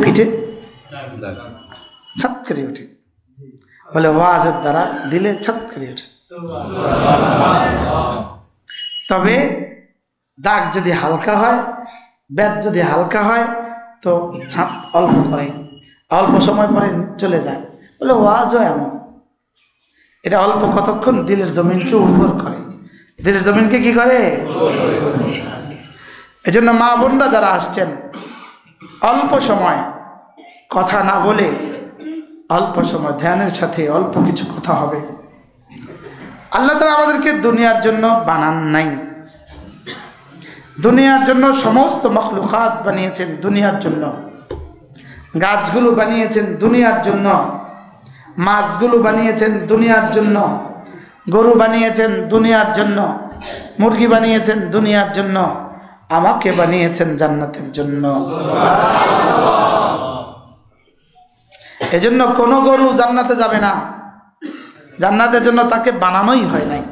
পিঠে ছাত করে ওঠে, বলে ওয়াজের দ্বারা দিলে ছাত করে ওঠে। তবে দাগ যদি হালকা হয়, বেদ যদি হালকা হয়, তো ছাদ অল্প করে, অল্প সময় পরে চলে যায়। বলে ওয়াজও এমন, এটা অল্প কতক্ষণ দিলের জমিনকে উর্বর করে, দিলের জমিনকে কি করে। এই জন্য মা বোনরা যারা আসছেন, অল্প সময় কথা না বলে অল্প সময় ধ্যানের সাথে অল্প কিছু কথা হবে। আল্লাহ তাআলা আমাদেরকে দুনিয়ার জন্য বানান নাই, দুনিয়ার জন্য সমস্ত মখলুকাত বানিয়েছেন দুনিয়ার জন্য। গাছগুলো বানিয়েছেন দুনিয়ার জন্য, মাছগুলো বানিয়েছেন দুনিয়ার জন্য, গরু বানিয়েছেন দুনিয়ার জন্য, মুরগি বানিয়েছেন দুনিয়ার জন্য, আমাকে বানিয়েছেন জান্নাতের জন্য। এজন্য কোনো গরু জান্নাতে যাবে না, জান্নাতের জন্য তাকে বানানোই হয় নাই।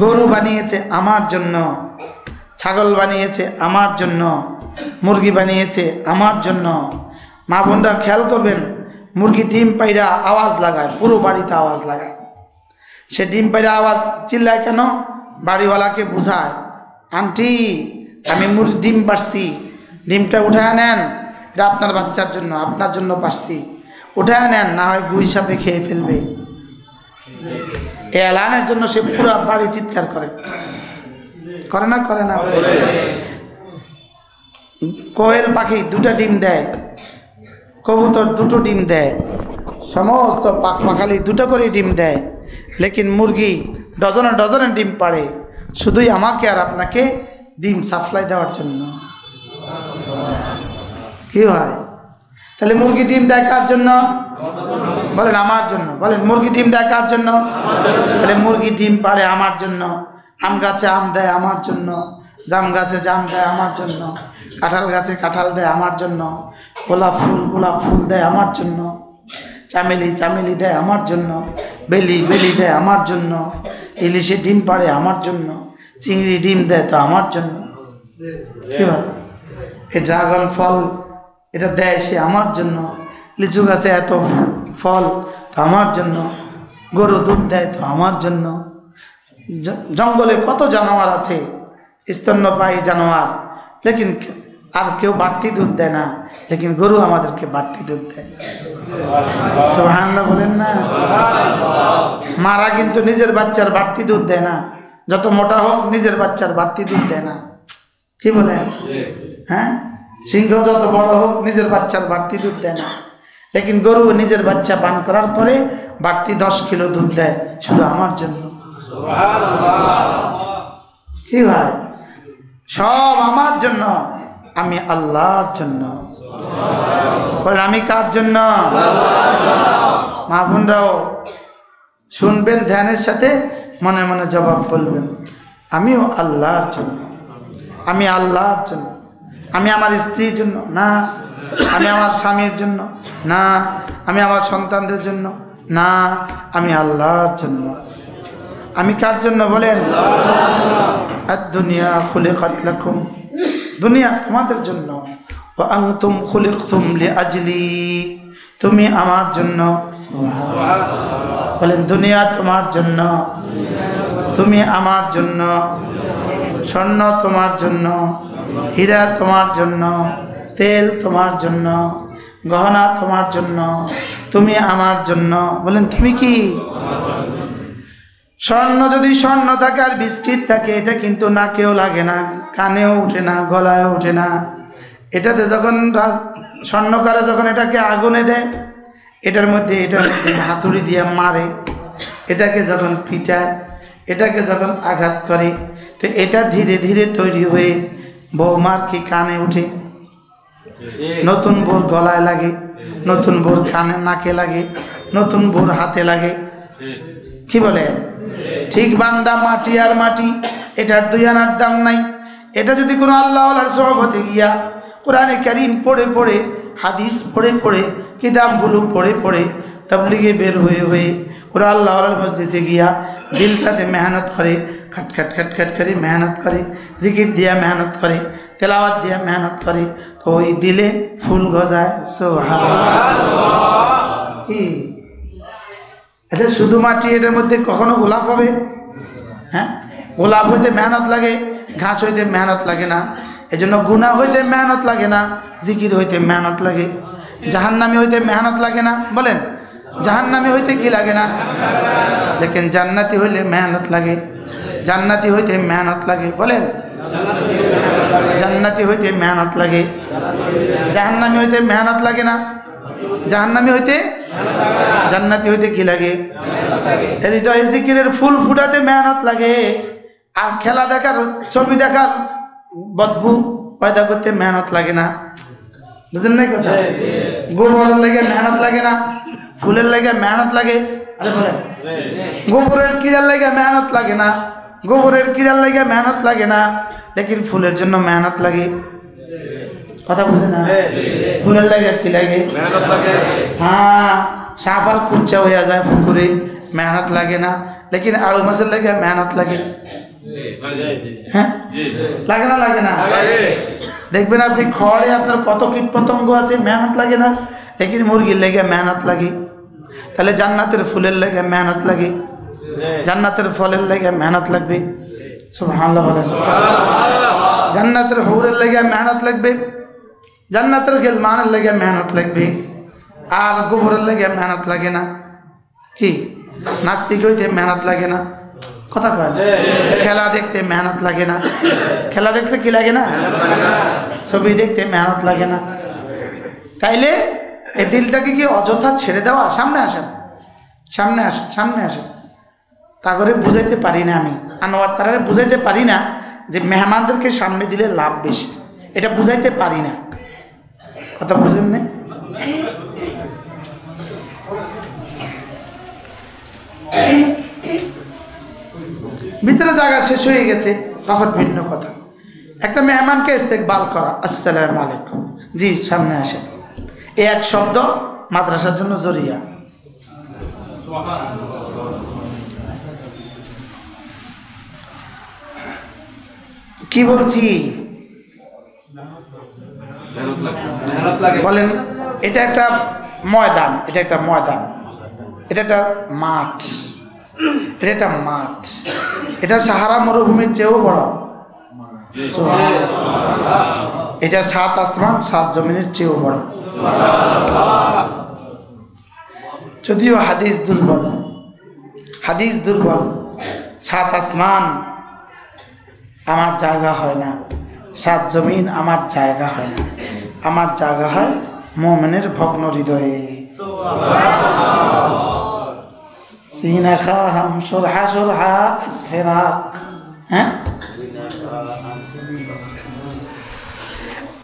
গরু বানিয়েছে আমার জন্য, ছাগল বানিয়েছে আমার জন্য, মুরগি বানিয়েছে আমার জন্য। মা বোনরা খেয়াল করবেন, মুরগি ডিম পাইরা আওয়াজ লাগায়, পুরো বাড়িতে আওয়াজ লাগায়। সে ডিম পাইরা আওয়াজ চিল্লায় কেন? বাড়িওয়ালাকে বুঝায়, আন্টি আমি মুরগি ডিম পারছি, ডিমটা উঠায় নেন, এটা আপনার বাচ্চার জন্য, আপনার জন্য পারছি, উঠায় নেন, না হয় গু হিসাবে খেয়ে ফেলবে। এই এলানের জন্য সে পুরো বাড়ি চিৎকার করে, করে না? করে না? কোয়েল পাখি 2টা ডিম দেয়, কবুতর 2টো ডিম দেয়, সমস্ত পাখালি 2টো করে ডিম দেয়, লেকিন মুরগি ডজনে ডজনে ডিম পাড়ে, শুধুই আমাকে আর আপনাকে ডিম সাপ্লাই দেওয়ার জন্য। কি হয় তাহলে? মুরগি ডিম দেয় কার জন্য? বলেন আমার জন্য। বলেন মুরগি ডিম দেয় কার জন্য? তাহলে মুরগি ডিম পাড়ে আমার জন্য, আম গাছে আম দেয় আমার জন্য, জাম গাছে জাম দেয় আমার জন্য, কাঁঠাল গাছে কাঁঠাল দেয় আমার জন্য, গোলাপ ফুল দেয় আমার জন্য, চামেলি দেয় আমার জন্য, বেলি দেয় আমার জন্য, ইলিশে ডিম পাড়ে আমার জন্য, চিংড়ি ডিম দেয় তো আমার জন্য। কি ভাই, এই ড্রাগন ফল এটা দেয় সে আমার জন্য, লিচু গাছে এত ফল তো আমার জন্য, গরু দুধ দেয় তো আমার জন্য। জঙ্গলে কত জানোয়ার আছে, স্তন্যপায়ী জানোয়ার, লেকিন আর কেউ বাড়তি দুধ দেয় না, লেকিন গরু আমাদেরকে বাড়তি দুধ দেয়। সুবহানাল্লাহ বলেন না? মারা কিন্তু নিজের বাচ্চার বাড়তি দুধ দেয় না, যত মোটা হোক নিজের বাচ্চার বাড়তি দুধ দেয় না। কি বলেন? হ্যাঁ, সিংহ যত বড় হোক নিজের বাচ্চার বাড়তি দুধ দেয় না, লেকিন গরু নিজের বাচ্চা পান করার পরে বাড়তি 10 কিলো দুধ দেয়, শুধু আমার জন্য। কি ভাই, সব আমার জন্য, আমি আল্লাহর জন্য। বলেন আমি কার জন্য? মা বোনরাও শুনবেন ধ্যানের সাথে, মনে মনে জবাব বলবেন, আমিও আল্লাহর জন্য, আমি আল্লাহর জন্য। আমি আমার স্ত্রীর জন্য না, আমি আমার স্বামীর জন্য না, আমি আমার সন্তানদের জন্য না, আমি আল্লাহর জন্য। আমি কার জন্য বলেন? আদ-দুনিয়া খুলিকাত লাকুম, দুনিয়া তোমাদের জন্য, ওয়া আনতুম খুলিকতুম লিআজলি, তুমি আমার জন্য। বলেন দুনিয়া তোমার জন্য, তুমি আমার জন্য, স্বর্ণ তোমার জন্য, হীরা তোমার জন্য, তেল তোমার জন্য, গহনা তোমার জন্য, তুমি আমার জন্য। বলেন তুমি কি? স্বর্ণ যদি স্বর্ণ থাকে আর বিস্কিট থাকে, এটা কিন্তু নাকেও লাগে না, কানেও উঠে না, গলায়ও উঠে না। এটাতে যখন স্বর্ণকারে যখন এটাকে আগুনে দেয়, এটার মধ্যে হাতুড়ি দিয়ে মারে, এটাকে যখন পিটায়, এটাকে যখন আঘাত করে, তো এটা ধীরে ধীরে তৈরি হয়ে বৌমার কি কানে উঠে, নতুন বোর গলায় লাগে, নতুন বোর কানে নাকে লাগে, নতুন বোর হাতে লাগে। কি বলে? ঠিক বান্দা মাটি আর মাটি, এটার 2 আনার দাম নাই। এটা যদি কোনো আল্লাহর সোহবতে গিয়া কোরআনে কারীম পড়ে পড়ে, হাদিস পড়ে পড়ে, কিতাবগুলো পড়ে পড়ে, তাবলীগে বের হয়ে হয়ে, ওরা আল্লাহর মজলিসে গিয়া দিলটাতে মেহনত করে, खट खट खट खट करी मेहनत करी जिकिर दिया मेहनत करी तेलावत दिया मेहनत करी तो ওই দিলে ফুল গজায় সুবহানাল্লাহ কি এটা শুধু মাটি এর মধ্যে কখনো গোলাপ হবে হ্যাঁ গোলাপ হইতে মেহনত লাগে ঘাস হইতে মেহনত লাগে না এজন্য গুনাহ হইতে মেহনত লাগে না জিকির হইতে মেহনত লাগে জাহান্নামী হইতে মেহনত লাগে না বলেন জাহান্নামী হইতে কি লাগে না लेकिन জান্নাতি হইলে মেহনত লাগে জান্নাতি হইতে মেহনত লাগে বলেন জান্নাতি হইতে মেহনত লাগে জাহান্নামী হইতে মেহনত লাগে না জাহান্নামী হইতে জান্নাতি হইতে কি লাগে হৃদয় জিকিরের ফুল ফুটাতে মেহনত লাগে আর খেলা দেখার ছবি দেখার বদবু পয়দা করতে মেহনত লাগে না বুঝেন না কথা গোবরের লাগে মেহনত লাগে না ফুলের লাগে মেহনত লাগে আরে বলেন গোবরের কিড়ার লাগে মেহনত লাগে না গোবরের কিড়ার লাগে মেহনত লাগে না लेकिन ফুলের জন্য মেহনত লাগে কথা বুঝেন না ফুলের লাগে কি লাগে মেহনত লাগে হ্যাঁ সাফাল কুচ্চা হয়ে যায় পুকুরে মেহনত লাগে না लेकिन আলু মাছের লাগে মেহনত লাগে হ্যাঁ লাগে না লাগে না লাগে দেখবেন আপনি খড়ে আপনার কত কীটপতঙ্গ আছে মেহনত লাগে না लेकिन মুরগির লাগে মেহনত লাগে তাহলে জান্নাতের ফুলের লাগে মেহনত লাগে জান্নাতের ফলের লাগে মেহনত লাগবে সুবহানাল্লাহ বলেন সুবহানাল্লাহ জান্নাতের হুরের লাগে মেহনত লাগবে জান্নাতের গিলমানের লাগে মেহনত লাগবে আর গোবরের লাগে মেহনত লাগে না কি নাস্তিক হইতে মেহনত লাগে না কথা কয় খেলা দেখতে মেহনত লাগে না খেলা দেখতে কি লাগে না ছবি দেখতে মেহনত লাগে না তাইলে এই দিলটাকে কি অযথা ছেড়ে দেওয়া সামনে আসেন সামনে আসেন সামনে আসেন তা করে বুঝাইতে পারি না আমি আনোয়ার তারারে বুঝাইতে পারি না যে মেহমানদেরকে সামনে দিলে লাভ বেশি এটা বুঝাইতে পারি না কথা বুঝেন না ভিতরে জায়গা শেষ হয়ে গেছে তখন ভিন্ন কথা একটা মেহমানকে ইস্তেকবাল করা আসসালামু আলাইকুম জি সামনে আসেন এই এক শব্দ মাদ্রাসার জন্য জরিয়া কি বলছি বলেন এটা একটা ময়দান এটা একটা ময়দান এটা একটা মাঠ এটা একটা মাঠ এটা সাহারা মরুভূমির চেয়েও বড় এটা 7 আসমান 7 জমিনের চেয়েও বড় যদিও হাদিস দুর্বল 7 আসমান আমার জায়গা হয় না 7 জমিন আমার জায়গা হয় না আমার জায়গা হয় মুমিনের ভগ্ন হৃদয়ে সিনা খাম সুরহা সুরহা আসফিরাক হ্যাঁ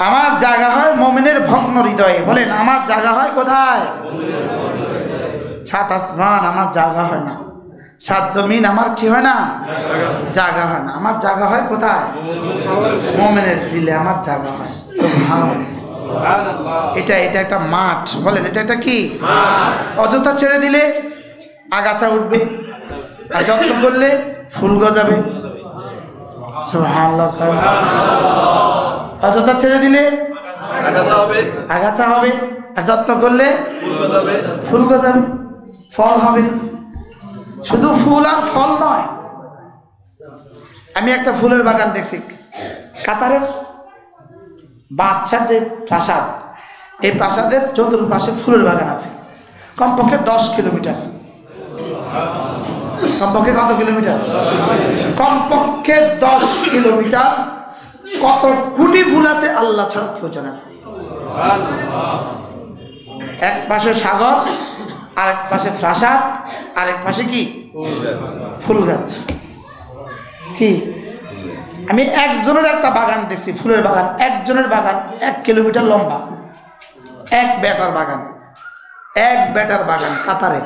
আমার জায়গা হয় মুমিনের ভগ্ন হৃদয়ে বলেন আমার জায়গা হয় কোথায় 7 আসমান আমার জায়গা হয় না 7 জমিন আমার কি হয় না জায়গা হয় না আমার জায়গা হয় কোথায় মুমিনের দিলে আমার জায়গা হয় সুবহানাল্লাহ এটা একটা মাঠ বলেন এটা একটা কি মাঠ অযথা ছেড়ে দিলে আগাছা উঠবে আর যত্ন করলে ফুল গজাবে সুবহানাল্লাহ অযথা ছেড়ে দিলে আগাছা হবে আর যত্ন করলে ফুল গজাবে ফল হবে শুধু ফুল আর ফল নয় আমি একটা ফুলের বাগান দেখছি কাতারের বাদশার যে প্রাসাদ এই প্রাসাদের চতুর্পাশে ফুলের বাগান আছে কমপক্ষে 10 কিলোমিটার কমপক্ষে কত কিলোমিটার কমপক্ষে 10 কিলোমিটার কত কোটি ফুল আছে আল্লাহ ছাড়া কেউ জানে না এক পাশে সাগর আরেক পাশে প্রাসাদ আরেক পাশে কি ফুল গাছ কি আমি একজনের একটা বাগান দেখছি ফুলের বাগান একজনের বাগান 1 কিলোমিটার লম্বা এক বেটার বাগান কাতারে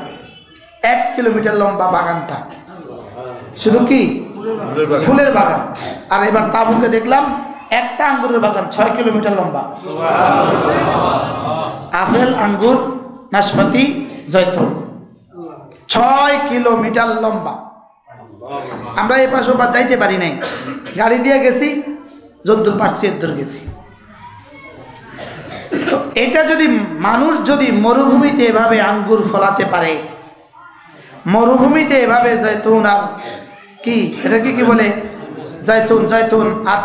1 কিলোমিটার লম্বা বাগানটা শুধু কি ফুলের বাগান আর এবার তাবুকে দেখলাম একটা আঙ্গুরের বাগান 6 কিলোমিটার লম্বা আপেল আঙ্গুর নাশপাতি জয়তুন 6 কিলোমিটার লম্বা আমরা এই পাশে ওপার যাইতে পারি নাই, গাড়ি দিয়ে গেছি, যদ্দূর পারছি এদ্দূর গেছি। তো এটা যদি মানুষ যদি মরুভূমিতে এভাবে আঙ্গুর ফলাতে পারে, মরুভূমিতে এভাবে জৈতুন আর কি এটাকে কি বলে, জৈতুন আর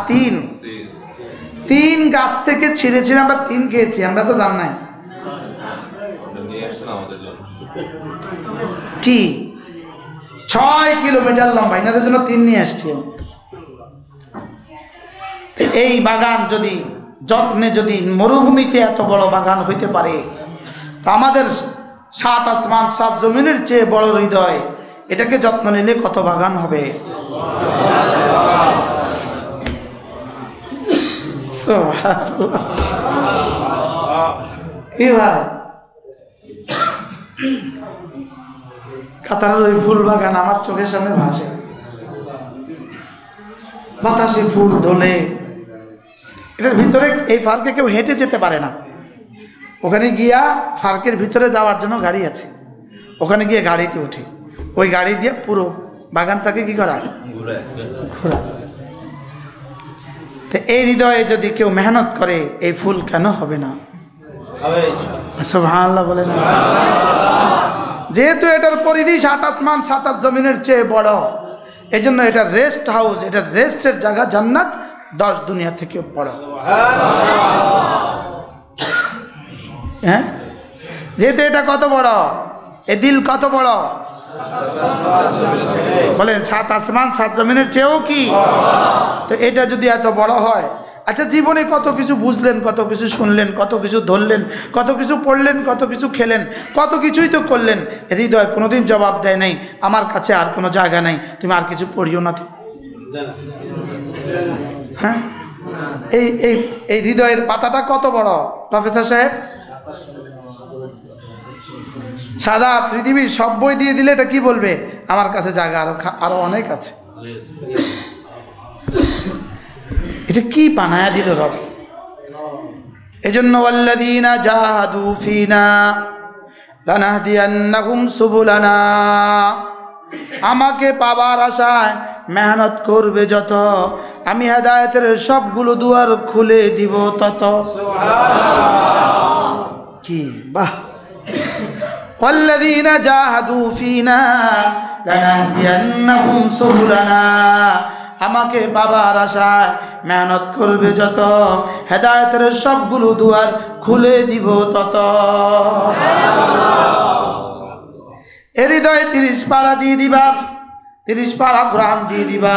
তিন গাছ থেকে ছিঁড়ে ছিঁড়ে আমরা তিন খেয়েছি, আমরা তো জান নাই কি 6 কিলোমিটার লম্বা, এনাদের জন্য তিন নিয়ে আসছি। এই বাগান যদি যত্নে যদি মরুভূমিতে এত বড় বাগান হইতে পারে, তো আমাদের 7 আসমান 7 জমিনের চেয়ে বড় হৃদয়, এটাকে যত্ন নিলে কত বাগান হবে। কি ভাই, কাতারের ওই ফুল বাগান আমার চোখের সামনে ভাসে, বাতাসে ফুল দোলে, এটার ভিতরে এই পার্কে কেউ হেঁটে যেতে পারে না। ওখানে গিয়া পার্কের ভিতরে যাওয়ার জন্য গাড়ি আছে, ওখানে গিয়ে গাড়িতে উঠে ওই গাড়ি দিয়ে পুরো বাগানটাকে কি করা ঘোরা। তো এই হৃদয়ে যদি কেউ মেহনত করে, এই ফুল কেন হবে না? সুবহানাল্লাহ বলে না। যেহেতু এটার পরিধি 7 আসমান 7 জমিনের চেয়ে বড়, এই জন্য এটার রেস্ট হাউস, এটার রেস্টের জায়গা জান্নাত 10 দুনিয়া থেকে বড়। হ্যাঁ, যেহেতু এটা কত বড়, এ দিল কত বড় বলেন, 7 আসমান 7 জমিনের চেয়েও কি। তো এটা যদি এত বড় হয়, আচ্ছা জীবনে কত কিছু বুঝলেন, কত কিছু শুনলেন, কত কিছু ধরলেন, কত কিছু পড়লেন, কত কিছু খেলেন, কত কিছুই তো করলেন, হৃদয় কোনোদিন জবাব দেয় নাই, আমার কাছে আর কোনো জায়গা নাই, তুমি আর কিছু পড়িও না। হ্যাঁ, এই হৃদয়ের পাতাটা কত বড় প্রফেসর সাহেব? সাদা পৃথিবীর সব বই দিয়ে দিলে এটা কি বলবে, আমার কাছে জায়গা আরো অনেক আছে। এটা কি বানায়া দিল রব। এজন্য ওয়াল্লাযীনা জাহাদু ফীনা লানাহদিয়ান্নাহুম সুবুলানা, আমাকে পাবার আশায় মেহনত করবে যত, আমি হেদায়েতের সবগুলো দুয়ার খুলে দিব তত। কি বাহ, ওয়াল্লাযীনা জাহাদু ফীনা লানাহদিয়ান্নাহুম সুবুলানা, আমাকে বাবার আশায় মেহনত করবে যত, হেদায়েতের সবগুলো দুয়ার খুলে দিব তত। এর হৃদয়ে 30 পারা দিয়ে দিবা, 30 পারা কোরআন দিয়ে দিবা,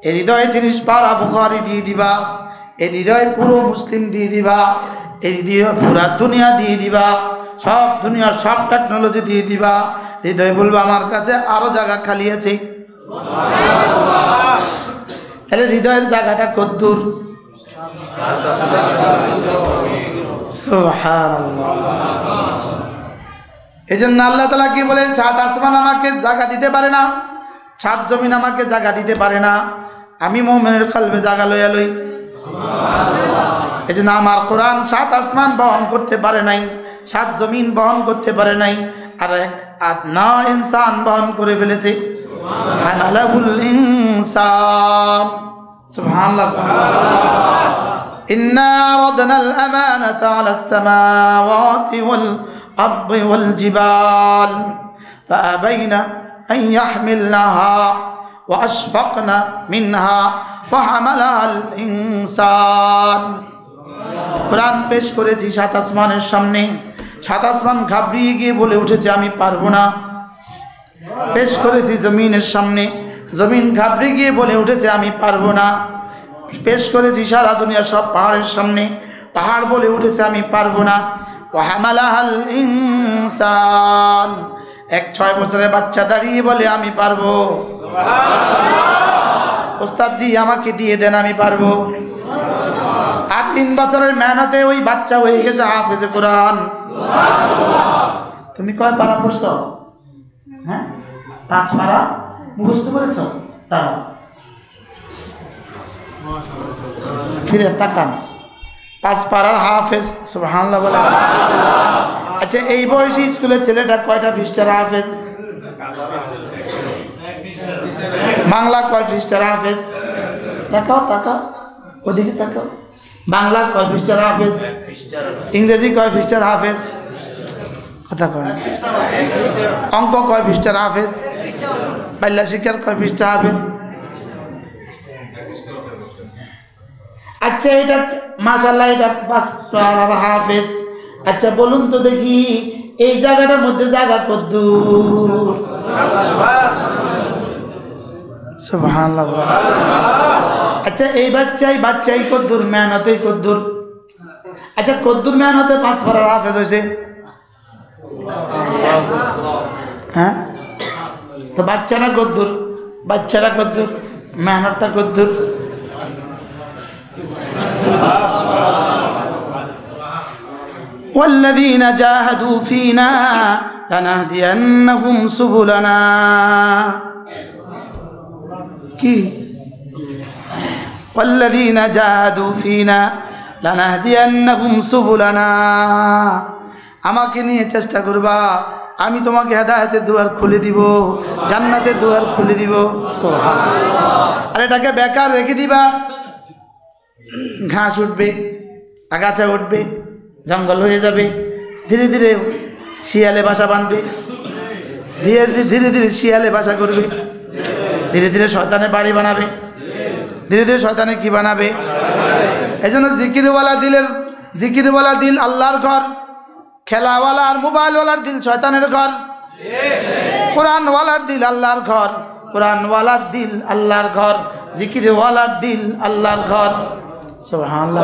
এর হৃদয়ে 30 পারা বুখারী দিয়ে দিবা, এর হৃদয়ে পুরো মুসলিম দিয়ে দিবা, এর হৃদয়ে পুরা দুনিয়া দিয়ে দিবা, সব দুনিয়ার সব টেকনোলজি দিয়ে দিবা। হৃদয় বলবে আমার কাছে আরো জায়গা খালি আছে। তাহলে হৃদয়ের জায়গাটা কদ্দূর? সুবহানাল্লাহ। এই জন্য আল্লাহ তাআলা কি বলেন, 7 আসমান আমাকে জায়গা দিতে পারে না, 7 জমিন আমাকে জায়গা দিতে পারে না, আমি মুমিনের কলবে জায়গা লইয়া লই। এই জন্য আমার কোরআন 7 আসমান বহন করতে পারে নাই, 7 জমিন বহন করতে পারে নাই, আর এক আদনা ইনসান বহন করে ফেলেছে। হামালাহুল ইনসান, সুবহানাল্লাহ। ইন্না আরাদনাল আমানাতা আলাস সামাওয়াতি ওয়াল আরদি ওয়াল জিবাল ফাআবাইনা আন ইয়াহমিলনাহা ওয়া আশফাকনা মিনহা ওয়া হামালাহাল ইনসান। কোরআন পেশ করেছি 7 আসমানের সামনে, 7 আসমান ঘাবড়িয়ে গিয়ে বলে উঠেছে আমি পারবো না। পেশ করেছি জমিনের সামনে, জমিন ঘাবড়ে গিয়ে বলে উঠেছে আমি পারবো না। পেশ করেছি সারা দুনিয়ার সব পাহাড়ের সামনে, পাহাড় বলে উঠেছে আমি পারবো না। ওয়া হামালাহাল ইনসান, 6 বছরের বাচ্চা দাঁড়িয়ে বলে আমি পারবো। ওস্তাদজি আমাকে দিয়ে দেন, আমি পারবো। আর 3 বছরের মেহনতে ওই বাচ্চা হয়ে গেছে হাফেজে কোরআন। তুমি কয় পারা পড়ছো? হ্যাঁ, 5 পারা মুখস্থ করেছ? তারা ফিরে তাকান, 5 পারার হাফেজ। সুবহানাল্লাহ বলে। আচ্ছা, এই বয়সী স্কুলের ছেলেটা কয়টা পৃষ্ঠার হাফেজ? বাংলা কয় পৃষ্ঠার হাফেজ? তাকাও তাকাও, ওদিকে তাকাও। বাংলা কয় পৃষ্ঠার হাফেজ? ইংরেজি কয় পৃষ্ঠার হাফেজ? কথা কয়। অঙ্ক কয় পৃষ্ঠার হাফেজ? বাল্য শিক্ষার কয় পৃষ্ঠা হাফেজ? আচ্ছা এটা মাশাআল্লাহ এটা 5 হাফেজ। আচ্ছা বলুন তো দেখি এই জায়গাটার মধ্যে জায়গা কদ্দুর? সুবহানাল্লাহ। আচ্ছা এই বাচ্চাই কদ্দুর, মেহনতই কদ্দুর? আচ্ছা কদ্দুর মেহনতে 5 পারার হাফেজ হয়েছে? হ্যাঁ, তো বাচ্চারা কদ্দুর, মেহনতটা কদ্দুর? والذين جاهدوا فينا لنهدينهم سبلنا কি والذين جاهدوا فينا لنهدينهم سبلنا আমাকে নিয়ে চেষ্টা করবা, আমি তোমাকে হেদায়েতের দুয়ার খুলে দিব, জান্নাতের দুয়ার খুলে দিব। সুবহানাল্লাহ। আর এটাকে বেকার রেখে দিবা, ঘাস উঠবে, আগাছা উঠবে, জঙ্গল হয়ে যাবে, ধীরে ধীরে শিয়ালে বাসা বাঁধবে, ধীরে ধীরে শিয়ালে বাসা করবে, ধীরে ধীরে শয়তানে বাড়ি বানাবে, ধীরে ধীরে শয়তানে কি বানাবে? এই জন্য জিকিরওয়ালা দিল আল্লাহর ঘর, খেলাওয়ালা আর মোবাইলওয়ালার দিল শয়তানের ঘর। কোরআনওয়ালার দিল আল্লাহর ঘর, কোরআনওয়ালার দিল আল্লাহর ঘর, জিকিরওয়ালার দিল আল্লাহর ঘর। সুবহানাল্লাহ।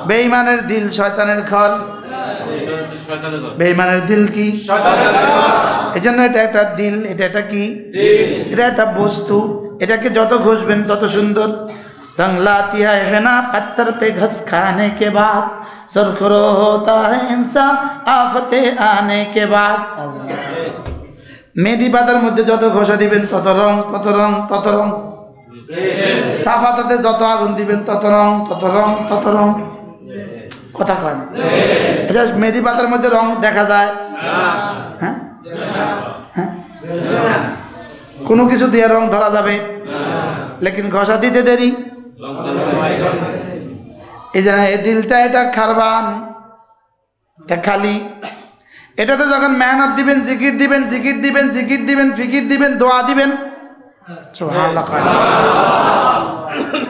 বেঈমানের দিল শয়তানের ঘর। বেঈমানের দিল কি? এই জন্য এটা একটা দিল, এটা একটা কি? এটা একটা বস্তু, এটাকে যত ঘষবেন তত সুন্দর। रंग लाती है ना पत्थर पे घस खाने के बाद, सरखरो होता है इंसान आफते आने के बाद। মেহেদি পাতার মধ্যে যত ঘষা দিবেন তত রং, তত রং, তত রং। চা পাতাতে যত আগুন দিবেন তত রং, তত রং, তত রং। কথা কয় না? আচ্ছা মেহেদি পাতার মধ্যে রং দেখা যায়? হ্যাঁ হ্যাঁ, কোনো কিছু দিয়ে রং ধরা যাবে, লেকিন ঘষা দিতে দেরি। এই যে এই দিলটা, এটা খারবান, এটা খালি। এটাতে যখন মেহনত দিবেন, জিকির দিবেন, জিকির দিবেন, জিকির দিবেন, ফিকির দিবেন, দোয়া দিবেন, সুবহানাল্লাহ।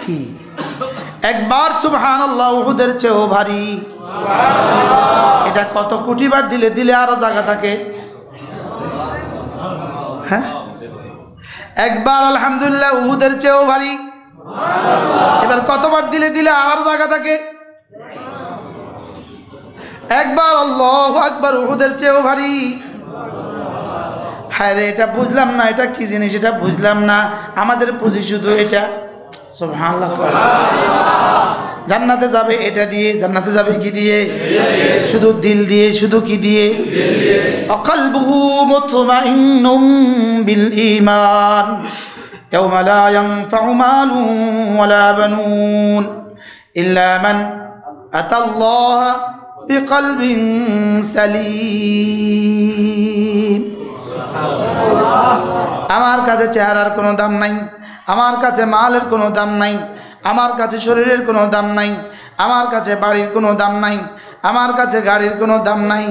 কি একবার সুবহানাল্লাহ উহুদের চেয়েও ভারী। এটা কত কোটিবার দিলে দিলে আরো জায়গা থাকে। হ্যাঁ, একবার আলহামদুলিল্লাহ উহুদের চেয়েও ভারী। এবার কতবার দিলে দিলে আরো জায়গা থাকে। একবার আল্লাহু আকবার উহুদের চেয়েও ভারী। হ্যাঁ রে, এটা বুঝলাম না, এটা কি জিনিস এটা বুঝলাম না, আমাদের পুঁজি শুধু এটা। সুবহানাল্লাহ। জান্নাতে যাবে এটা দিয়ে, জান্নাতে যাবে কি দিয়ে? শুধু দিল দিয়ে। শুধু কি দিয়ে? অকলবুহু মুতমাইন্নুম বিল ঈমান ইয়াওমা লা ইয়ানফাউ মালুন ওয়ালা বানুন ইল্লা মান আতাল্লাহ বিকলবিন সালিম। আমার কাছে চেহারার কোনো দাম নাই, আমার কাছে মালের কোনো দাম নাই, আমার কাছে শরীরের কোনো দাম নাই, আমার কাছে বাড়ির কোনো দাম নাই, আমার কাছে গাড়ির কোনো দাম নাই,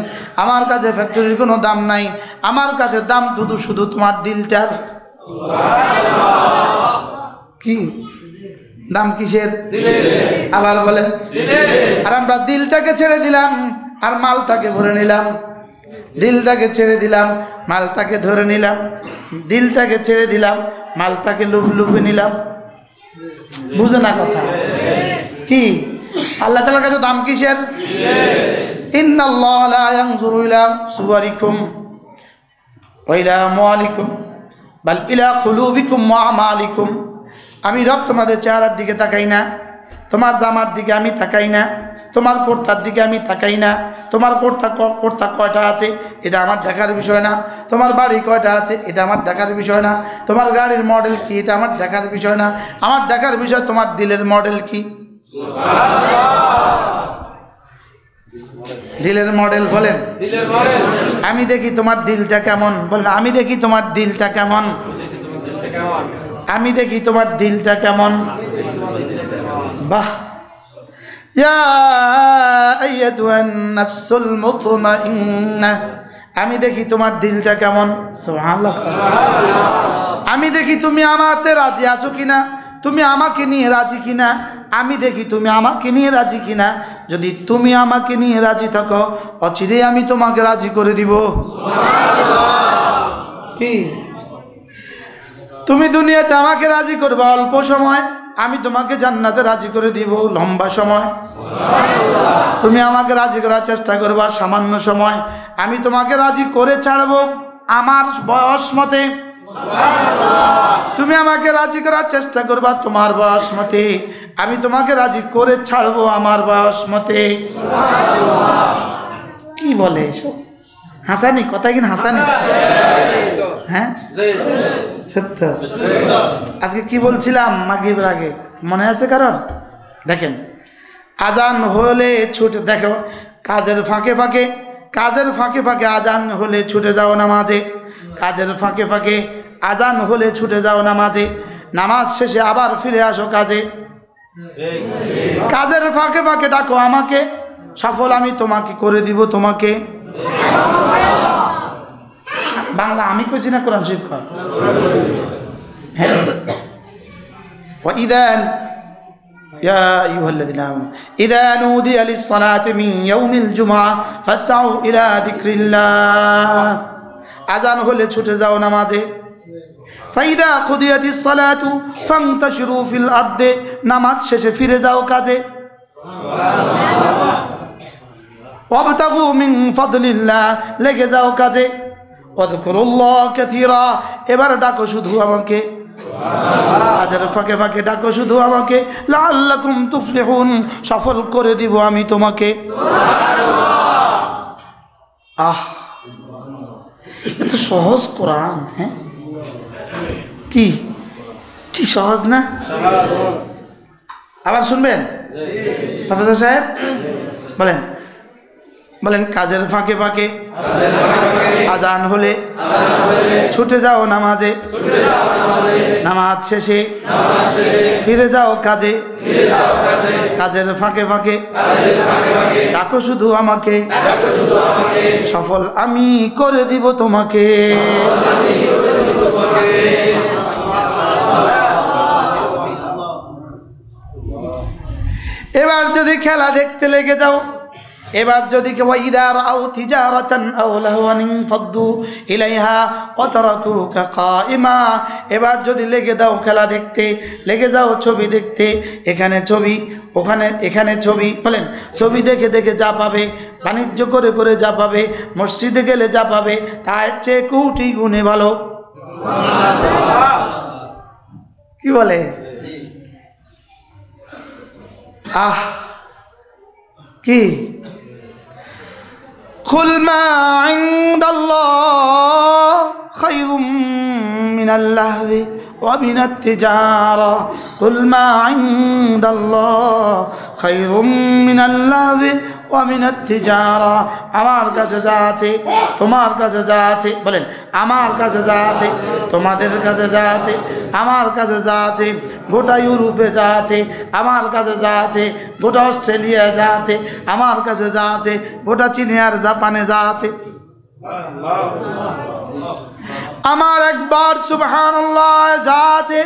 আমার কাছে ফ্যাক্টরির কোনো দাম নাই, আমার কাছে দাম শুধু শুধু তোমার দিলটার। কি দাম? কিসের? আবার বলেন। আর আমরা দিলটাকে ছেড়ে দিলাম আর মালটাকে ভরে নিলাম। দিলটাকে ছেড়ে দিলাম, মালটাকে ধরে নিলাম। দিলটাকে ছেড়ে দিলাম, মালটাকে লুফে নিলাম। বুঝে না কথা? কি আল্লাহ তাআলার কাছে দাম কিসের? ইন্নাল্লাহা লা ইয়ানজুরু ইলা সুওয়ারিকুম ওয়া ইলা আমওয়ালিকুম বাল ইলা কুলুবিকুম ওয়া আমালিকুম। আমি রব তোমাদের চেহারার দিকে তাকাই না, তোমার জামার দিকে আমি তাকাই না, তোমার কোর্তার দিকে আমি তাকাই না। তোমার কোর্তা কয়টা আছে এটা আমার দেখার বিষয় না, তোমার বাড়ি কয়টা আছে এটা আমার দেখার বিষয় না, তোমার গাড়ির মডেল কি এটা আমার দেখার বিষয় না। আমার দেখার বিষয় তোমার দিলের মডেল কি। দিলের মডেল বলেন। আমি দেখি তোমার দিলটা কেমন, বলেন আমি দেখি তোমার দিলটা কেমন। আমি দেখি তোমার দিলটা কেমন। বাহ, ইয়া আইয়াতুহান নাফসুল মুতমাইন্নাহ, আমি দেখি তোমার দিলটা কেমন। সুবহানাল্লাহ। আমি দেখি তুমি আমাতে রাজি আছো কিনা, তুমি আমাকে নিয়ে রাজি কিনা, আমি দেখি তুমি আমাকে নিয়ে রাজি কিনা। যদি তুমি আমাকে নিয়ে রাজি থাকো, অচিরে আমি তোমাকে রাজি করে দিব। কি তুমি দুনিয়াতে আমাকে রাজি করবে অল্প সময়, আমি তোমাকে জান্নাতে রাজি করে দিব লম্বা সময়। তুমি আমাকে রাজি করার চেষ্টা করবা সামান্য সময়, আমি তোমাকে রাজি করে ছাড়বো আমার বয়স মতে। তুমি আমাকে রাজি করার চেষ্টা করবা তোমার বয়স মতে, আমি তোমাকে রাজি করে ছাড়বো আমার বয়স মতে। কি বলে এসব? হাসানি কথা, কিনা হাসানি? হ্যাঁ সত্য। আজকে কি বলছিলাম মাগরিবের আগে, মনে আছে কারণ? দেখেন, আজান হলে ছুটে, দেখো কাজের ফাঁকে ফাঁকে, কাজের ফাঁকে ফাঁকে আজান হলে ছুটে যাও নামাজে, কাজের ফাঁকে ফাঁকে আজান হলে ছুটে যাও নামাজে, নামাজ শেষে আবার ফিরে আসো কাজে। কাজের ফাঁকে ফাঁকে ডাকো আমাকে, সফল আমি তোমাকে করে দিব তোমাকে। বাংলা আমি কইছি না, কোরআন শরীফ কর। হ্যাঁ, ওয়াইদান ইয়া আইয়ুহাল্লাযীনা আমানু ইযা নুদিয়া লিস-সালাতি মিন ইয়াউমিল জুমআহ ফাসআউ ইলা যিকরিল্লাহ, আযান হলে ছুটে যাও নামাজে। ফাইদা কুদিয়াতিস-সালাতু ফান্তাশিরু ফিল আরদি, নামাজ শেষে ফিরে যাও কাজে। ওয়াবতাগু মিন ফাদলিল্লাহ, লেগে যাও কাজে। ওয়াযকুরুল্লাহ কাসীরা, এবার ডাকো শুধু আমাকে, কাজের ফাঁকে ফাঁকে ডাকো শুধু আমাকে। লাআল্লাকুম তুফলিহুন, সফল করে দিব আমি তোমাকে। আহ, এত সহজ কোরআন। হ্যাঁ, কি কি সহজ না? আবার শুনবেন প্রফেসর সাহেব? বলেন বলেন। কাজের ফাঁকে ফাঁকে আজান হলে ছুটে যাও নামাজে, নামাজ শেষে ফিরে যাও কাজে। কাজের ফাঁকে ফাঁকে ডাকো শুধু আমাকে, সফল আমি করে দিব তোমাকে। এবার যদি খেলা দেখতে লেগে যাও, এবার যদি ওয়াইদা রাআউ তিজারাতান আও লাহওয়ান ফাদ্দু ইলাইহা ওয়া তারাকুকা কাইমা, এবার যদি লেগে দাও খেলা দেখতে, লেগে যাও ছবি দেখতে, এখানে ছবি ওখানে এখানে ছবি। বলেন, ছবি দেখে দেখে যা পাবে, বাণিজ্য করে করে যা পাবে, মসজিদে গেলে যা পাবে, তার চেয়ে কোটি গুণে ভালো। কি বলে? আহ, কি কুল মা ইনদাল্লাহ খায়রুম মিনাল লাহবি ওয়া মিনাত তিজারা, কুল মা ইনদাল্লাহ খায়রুম মিনাল লাহবি ওয়া মিনাত তিজারা। আমার কাছে যা আছে, তোমার কাছে যা আছে, বলেন আমার কাছে যা আছে, তোমাদের কাছে যা আছে, আমার কাছে যা আছে, গোটা ইউরোপে যা আছে, আমার কাছে যা আছে, গোটা অস্ট্রেলিয়া যা আছে, আমার কাছে যা আছে, গোটা চীনে আর জাপানে যা আছে। আমার একবার সুবহানাল্লাহ যা আছে,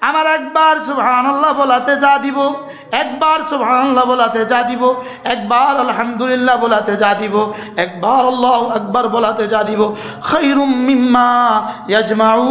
আমার একবার সুবহানাল্লাহ বলাতে যা দিব, একবার সুবহানাল্লাহ বলাতে যা দিব, একবার আলহামদুলিল্লাহ বলাতে যা দিব, একবার আল্লাহু আকবার বলাতে যা দিব, খায়রুম মিম্মা ইয়াজমাউন।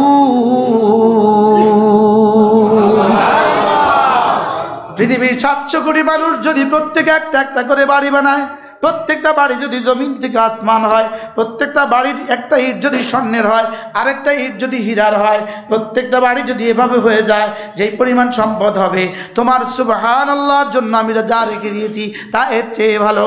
পৃথিবীর 700 কোটি মানুষ যদি প্রত্যেকে একটা একটা করে বাড়ি বানায়, প্রত্যেকটা বাড়ি যদি জমিন থেকে আসমান হয়, প্রত্যেকটা বাড়ির একটা ইট যদি স্বর্ণের হয়, আরেকটা ইট যদি হীরার হয়, প্রত্যেকটা বাড়ি যদি এভাবে হয়ে যায়, যেই পরিমাণ সম্পদ হবে, তোমার সুবহানাল্লাহর জন্য আমি যা রেখে দিয়েছি তা এর চেয়ে ভালো।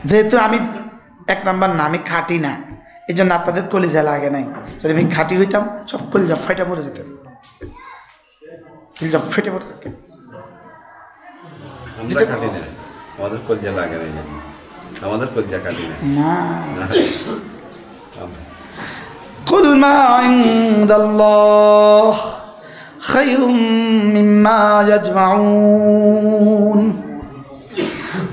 যেহেতু আমি 1 নাম্বার না, আমি খাঁটি না, এই জন্য আপনাদের কলিজা লাগে নাই। যদি আমি খাঁটি হইতাম, সব কলিজা ফাইটা মরে যেতাম, ফেটে পড়ে যেত। আমাদের কজ্জা কাটি না। কুল মা ইনদাল্লাহ খায়রুম মিম্মা ইয়াজমাউন।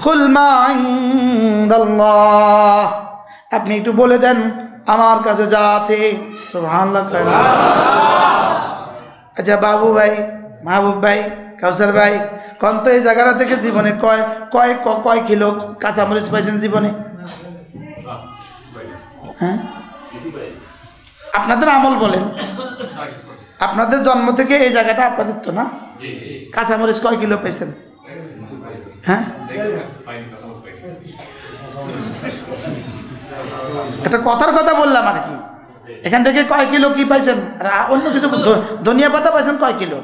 কুল মা ইনদাল্লাহ, আপনি একটু বলে দেন আমার কাছে যা আছে। সুবহানাল্লাহ। আচ্ছা বাবু ভাই, মাহবুব ভাই, কাউসার ভাই, কোন তো এই জায়গাটা থেকে জীবনে কয় কিলো কাঁচামরিচ পাইছেন জীবনে? হ্যাঁ, আপনাদের আমল বলেন, আপনাদের জন্ম থেকে এই জায়গাটা আপনাদের তো না, কাঁচামরিচ কয় কিলো পাইছেন? হ্যাঁ, একটা কথার কথা বললাম আর কি। এখান থেকে কয় কিলো কি পাইছেন? অন্য কিছু ধনিয়া পাতা পাইছেন কয় কিলো?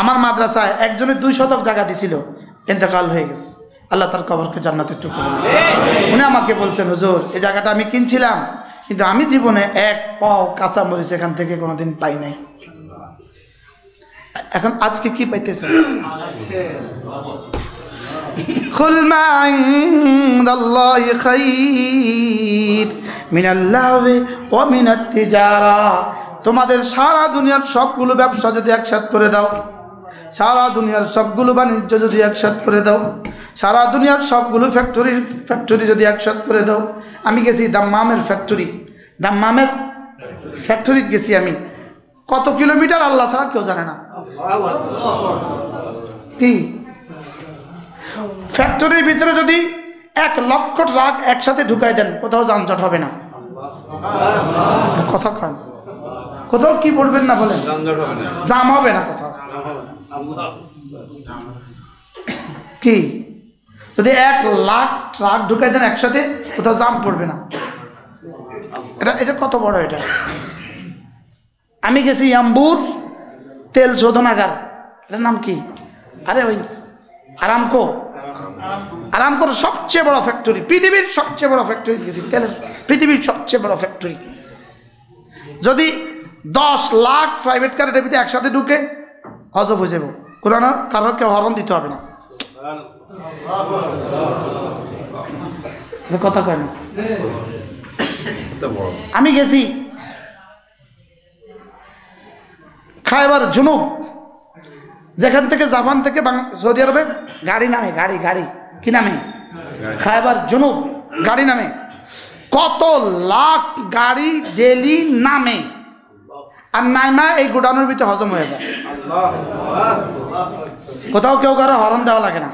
আমার মাদ্রাসায় একজনে 2 শতক জায়গা দিছিল, ইন্তেকাল হয়ে গেছে, আল্লাহ তার কবরকে জান্নাতের টুকরো। উনি আমাকে বলছেন, হুজুর এই জায়গাটা আমি কিনছিলাম, কিন্তু আমি জীবনে এক পাও কাঁচা মরিচ এখান থেকে কোনোদিন পাই নাই। এখন আজকে কি পাইতেছেন? কুল মা ইনদাল্লাহি খায়র মিনাল্লাহি ওয়া মিনাত তিজারা। তোমাদের সারা দুনিয়ার সবগুলো ব্যবসা যদি একসাথে করে দাও, সারা দুনিয়ার সবগুলো বাণিজ্য যদি একসাথে করে দাও, সারা দুনিয়ার সবগুলো ফ্যাক্টরি যদি একসাথে করে দাও। আমি গেছি দাম্মামের ফ্যাক্টরি গেছি আমি, কত কিলোমিটার আল্লাহ ছাড়া কেউ জানে না। কি ফ্যাক্টরির ভিতরে যদি 1 লক্ষ ট্রাক একসাথে ঢুকাই দেন, কোথাও যানজট হবে না। কথা কন, কোথাও কি পড়বেন না বলেন, জাম হবে না কোথাও। কি যদি 1 লাখ ট্রাক ঢুকাই দেন একসাথে, কোথাও জাম পড়বে না। এটা কত বড় এটা। আমি গেছি ইয়াম্বুর তেল শোধনাগার, এটার নাম কি? আরে ওই আরামকোর সবচেয়ে বড় ফ্যাক্টরি, পৃথিবীর সবচেয়ে বড় ফ্যাক্টরি গেছি, তেলের পৃথিবীর সবচেয়ে বড় ফ্যাক্টরি। যদি 10 লাখ প্রাইভেট কার এটার ভিতরে একসাথে ঢুকে, হজব হয়ে যাবো, কোনো কারোর কেউ হরণ দিতে হবে না। কথা কয় না। আমি গেছি খায়বার জুনুব, যেখান থেকে জাপান থেকে সৌদি আরবে গাড়ি নামে, গাড়ি কি নামে? খায়বার জুনুব গাড়ি নামে। কত লাখ গাড়ি ডেলি নামে, আর নাইমা এই গোডাউনের ভিতরে হজম হয়ে যায়। কোথাও কেউ কারো হরণ দেওয়া লাগে না।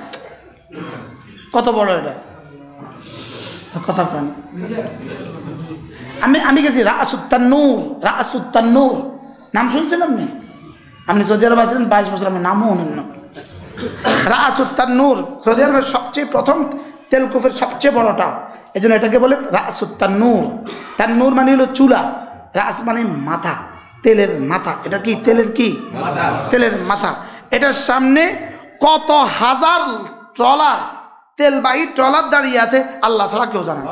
কত বড় এটা, কথা কেন? আমি গেছি রাসুত্তান্নুর, নাম শুনছেন আপনি? আপনি সৌদি আরব আছেন 22 বছর, আমি নামও অনন্য। রাসুত্তান্নুর সৌদি আরবের সবচেয়ে প্রথম তেলকুফের সবচেয়ে বড়টা, এই জন্য এটাকে বলে রাসুত্তান্নুর। তান্নুর মানে হলো চুলা, রাস মানে মাথা, তেলের মাথা। এটা কি তেলের কি? তেলের মাথা। এটার সামনে কত হাজার ট্রলার, তেলবাহী ট্রলার দাঁড়িয়ে আছে, আল্লাহ ছাড়া কেউ জানে না।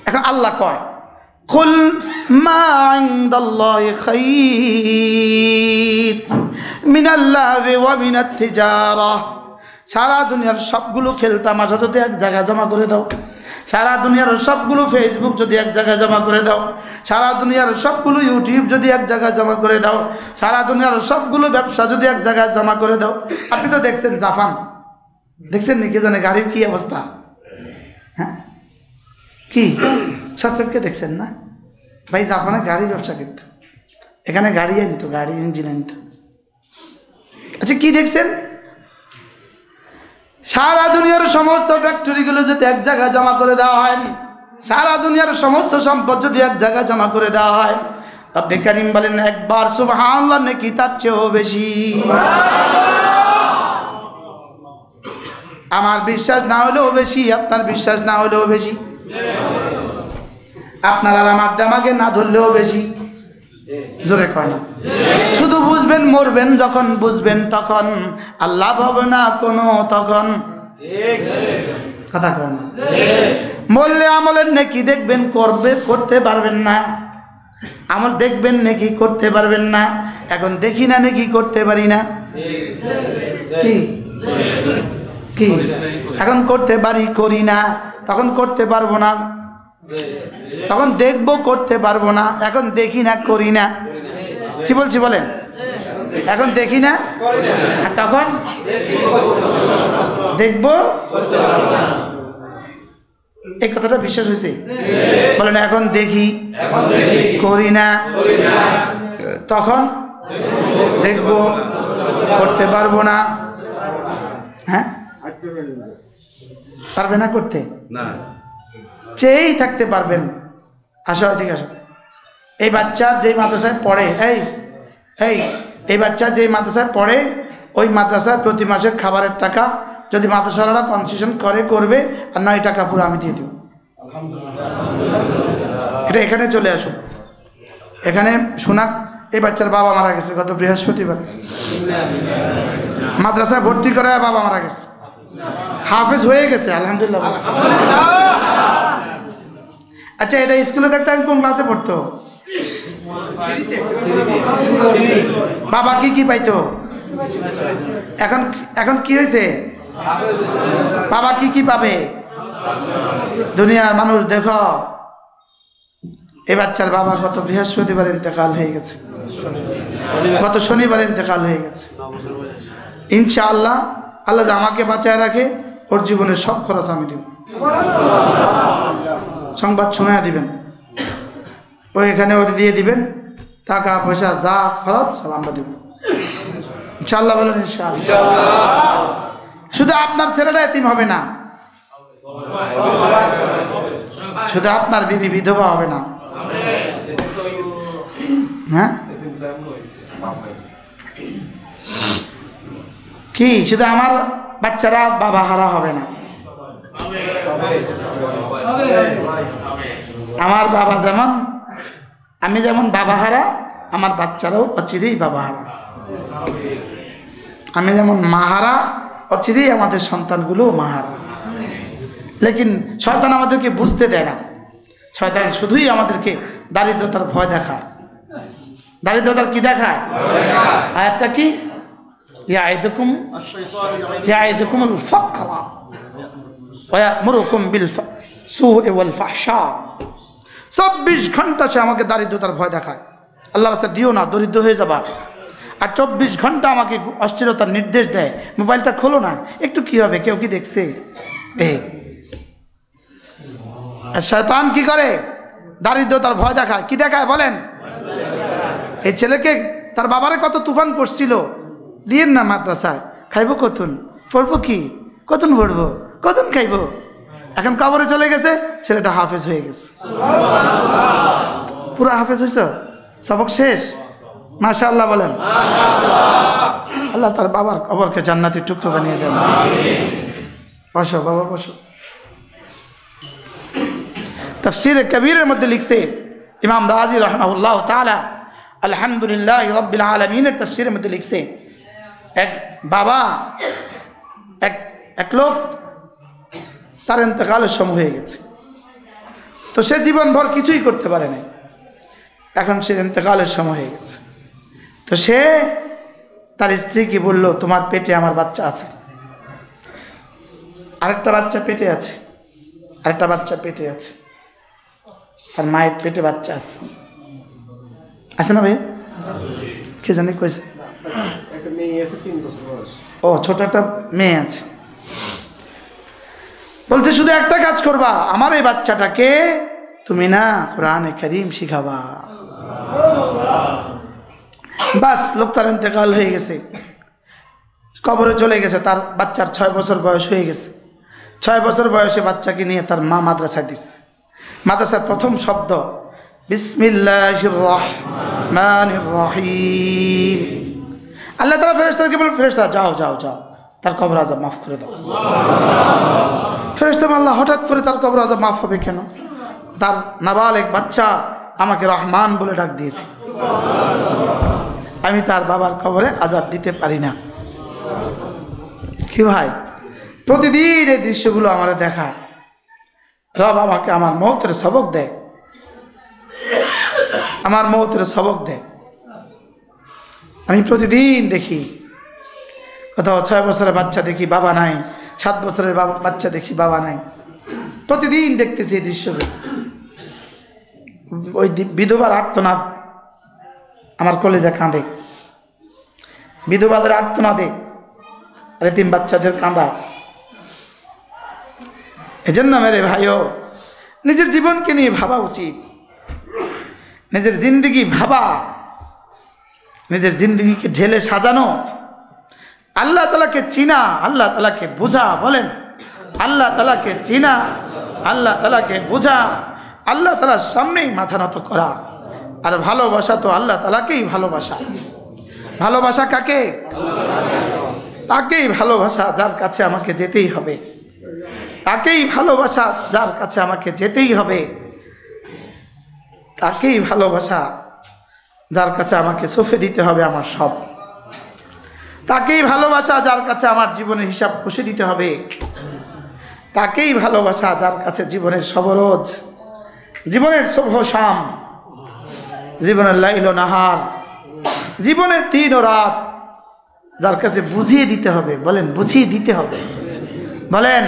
এখন আল্লাহ কয়, কুল মা ইনদাল্লাহি খায়র মিনাল্লাহি ওয়া মিনাত তিজারা। সারা দুনিয়ার সবগুলো খেলতামাশা যদি এক জায়গায় জমা করে দাও, সারা দুনিয়ার সবগুলো ফেসবুক যদি এক জায়গায় জমা করে দাও, সারা দুনিয়ার সবগুলো ইউটিউব যদি এক জায়গায় জমা করে দাও, সারা দুনিয়ার সবগুলো ব্যবসা যদি এক জায়গায় জমা করে দাও। আপনি তো দেখছেন জাপান, দেখছেন নাকি জানে গাড়ির কি অবস্থা? হ্যাঁ, কি সচক্ষে দেখছেন না ভাই? জাপানে গাড়ি ব্যবসা কিন্তু, এখানে গাড়ি আনতো, গাড়ি ইঞ্জিন আনতো। আচ্ছা কি দেখছেন? সারা দুনিয়ার সমস্ত ফ্যাক্টরিগুলো যদি এক জায়গায় জমা করে দেওয়া হয়, সারা দুনিয়ার সমস্ত সম্পদ যদি এক জায়গায় জমা করে দেওয়া হয়, রব্বে কারীম বলেন একবার সুবহানাল্লাহ নাকি তার চেয়েও বেশি। আমার বিশ্বাস না হলেও বেশি, আপনার বিশ্বাস না হলেও বেশি, আপনার আর আমার দামাগে না ধরলেও বেশি। জোরে কয় না? শুধু বুঝবেন মরবেন যখন, বুঝবেন তখন, আল্লাহ হবে না কোনো তখন। কথা কয় না? বললে আমলের নেকি দেখবেন, করতে পারবেন না। আমল দেখবেন নেকি করতে পারবেন না। এখন দেখি না নেকি করতে পারি না। কি কি এখন করতে পারি করি না, তখন করতে পারবো না, তখন দেখবো করতে পারবো না, এখন দেখি না করি না। কি বলছি বলেন? এখন দেখি না আর তখন দেখবো। এই কথাটা বিশ্বাস হয়েছে? বলেন এখন দেখি করি না, তখন দেখবো করতে পারবো না। হ্যাঁ, পারবে না করতে, চেয়েই থাকতে পারবেন। আসো এদিকে আসো। এই বাচ্চা যেই মাদ্রাসায় পড়ে, এই বাচ্চা যেই মাদ্রাসায় পড়ে, ওই মাদ্রাসায় প্রতি মাসের খাবারের টাকা যদি মাদ্রাসাওয়ালারা কনসেশন করবে, আর 9 টাকা পুরো আমি দিয়ে দেব। এটা এখানে চলে আসুন। এখানে শোনা, এই বাচ্চার বাবা মারা গেছে গত বৃহস্পতিবার, মাদ্রাসায় ভর্তি করায় বাবা মারা গেছে, হাফেজ হয়ে গেছে আলহামদুলিল্লাহ। আচ্ছা, এটা স্কুলে দেখতাম কোন ক্লাসে পড়তো? বাবা কি পাইতো? এখন কি হয়েছে? বাবা কি পাবে? দুনিয়ার মানুষ দেখো, এই বাচ্চার বাবা গত বৃহস্পতিবার ইন্তেকাল হয়ে গেছে, গত শনিবার ইন্তেকাল হয়ে গেছে। ইনশাআল্লাহ আল্লাহ আমাকে বাঁচায় রাখে, ওর জীবনের সব খরচ আমি দেব। সংবাদ শোনা দিবেন, ওই এখানে ওর দিয়ে দিবেন, টাকা পয়সা যা খরচ সব আমরা দেব ইনশাআল্লাহ। বলেন ইনশাআল্লাহ। শুধু আপনার ছেলেটা এতিম হবে না, শুধু আপনার বিবি বিধবা হবে না। হ্যাঁ, কি শুধু আমার বাচ্চারা বাবা হারা হবে না? আমার বাবা যেমন, আমি যেমন বাবা হারা, আমার বাচ্চারাও অচিরেই বাবা হারা। আমি যেমন মাহারা, অচিরেই আমাদের সন্তানগুলো মাহারা। লেকিন শয়তান আমাদেরকে বুঝতে দেয় না। শয়তান শুধুই আমাদেরকে দারিদ্রতার ভয় দেখায়। দারিদ্রতার কি দেখায়? আয়াতটা কি? ইয়াইদুকুমুল ফাকরা ওয়া ইয়া'মুরুকুম বিল সুই ওয়াল ফাহশা। 24 ঘন্টা সে আমাকে দারিদ্রতার ভয় দেখায়। আল্লাহর রাস্তায় দিও না, দরিদ্র হয়ে যাবা। আর 24 ঘন্টা আমাকে অস্থিরতার নির্দেশ দেয়, মোবাইলটা খোলো না, একটু কি হবে, কেউ কি দেখছে? আর শয়তান কি করে? দারিদ্রতার ভয় দেখায়। কি দেখায় বলেন? এই ছেলেকে তার বাবারে কত তুফান করছিল, দিয়েন না মাদ্রাসায়, খাইবো কতন, পড়বো কি, কতন পড়বো, কতন খাইবো। এখন কবরে চলে গেছে, ছেলেটা হাফেজ হয়ে গেছে, পুরো হাফেজ হয়েছ, সবক শেষ, মাশাআল্লাহ বলেন। আল্লাহ তার বাবার কবরকে জান্নাতের টুকরো বানিয়ে দেন। বসো বাবা বসো। তাফসীরে কবীরের মধ্যে লিখছে ইমাম রাজি রাহিমাহুল্লাহ তাআলা, আলহামদুলিল্লাহ রাব্বিল আলামিনের তাফসীরের মধ্যে লিখছে, এক বাবা, এক লোক, তার ইন্তেকালের সময় হয়ে গেছে। তো সে জীবনভর কিছুই করতে পারে না, এখন সে ইন্তেকালের সময় হয়ে গেছে। তো সে তার স্ত্রীকে বলল, তোমার পেটে আমার বাচ্চা আছে, আরেকটা বাচ্চা পেটে আছে, আরেকটা বাচ্চা পেটে আছে, আর মায়ের পেটে বাচ্চা আছে, আছে না ভাই? কে জানি কইছে? ও, ছোট একটা মেয়ে আছে। বলছে শুধু একটা কাজ করবা, আমার এই বাচ্চাটাকে তুমি না কোরআনে কারীম শিখাবা। বাস, লোকটার ইন্তেকাল হয়ে গেছে, কবরে চলে গেছে। তার বাচ্চার 6 বছর বয়স হয়ে গেছে। 6 বছর বয়সে বাচ্চাকে নিয়ে তার মা মাদ্রাসায় দিচ্ছে। মাদ্রাসার প্রথম শব্দ বিসমিল্লাহির রহমানির রহিম। আল্লাহ তাআলা ফেরেশতাকে বলে, ফেরেশতা যাও যাও যাও, তার কবর আযাব মাফ করে দাও। ফেরেশতা আল্লাহ, হঠাৎ করে তার কবর আযাব মাফ হবে কেন? তার নাবালেগ বাচ্চা আমাকে রহমান বলে ডাক দিয়েছে, আমি তার বাবার কবরে আযাব দিতে পারি না। কি ভাই, প্রতিদিন এই দৃশ্যগুলো আমার দেখায়। রব আমাকে আমার মওতের সবক দেয়, আমার মওতের সবক দেয়। আমি প্রতিদিন দেখি কোথাও 6 বছরের বাচ্চা দেখি বাবা নাই, 7 বছরের বাচ্চা দেখি বাবা নাই। প্রতিদিন দেখতেছি এই দৃশ্য। ওই বিধবার আর্তনাদ আমার কলেজে কাঁদে, বিধবাদের আর্তনাদে এতিম বাচ্চাদের কাঁদা। এজন্য মেরে ভাইও নিজের জীবনকে নিয়ে ভাবা উচিত, নিজের জিন্দগি ভাবা, নিজের জিন্দগিকে ঢেলে সাজানো, আল্লাহ তাআলাকে চিনা, আল্লাহ তাআলাকে বোঝা। বলেন আল্লাহ তাআলাকে চিনা, আল্লাহ তাআলাকে বোঝা, আল্লাহ তাআলার সামনেই মাথা নত করা। আর ভালোবাসা তো আল্লাহ তাআলাকেই ভালোবাসা। ভালোবাসা কাকে? তাকেই ভালোবাসা যার কাছে আমাকে যেতেই হবে, তাকেই ভালোবাসা যার কাছে আমাকে যেতেই হবে, তাকেই ভালোবাসা যার কাছে আমাকে সঁপে দিতে হবে আমার সব, তাকেই ভালোবাসা যার কাছে আমার জীবনের হিসাব কষে দিতে হবে, তাকেই ভালোবাসা যার কাছে জীবনের সবরোজ, জীবনের শুভ শাম, জীবনের লাইল ও নাহার, জীবনের দিন ও রাত যার কাছে বুঝিয়ে দিতে হবে। বলেন বুঝিয়ে দিতে হবে। বলেন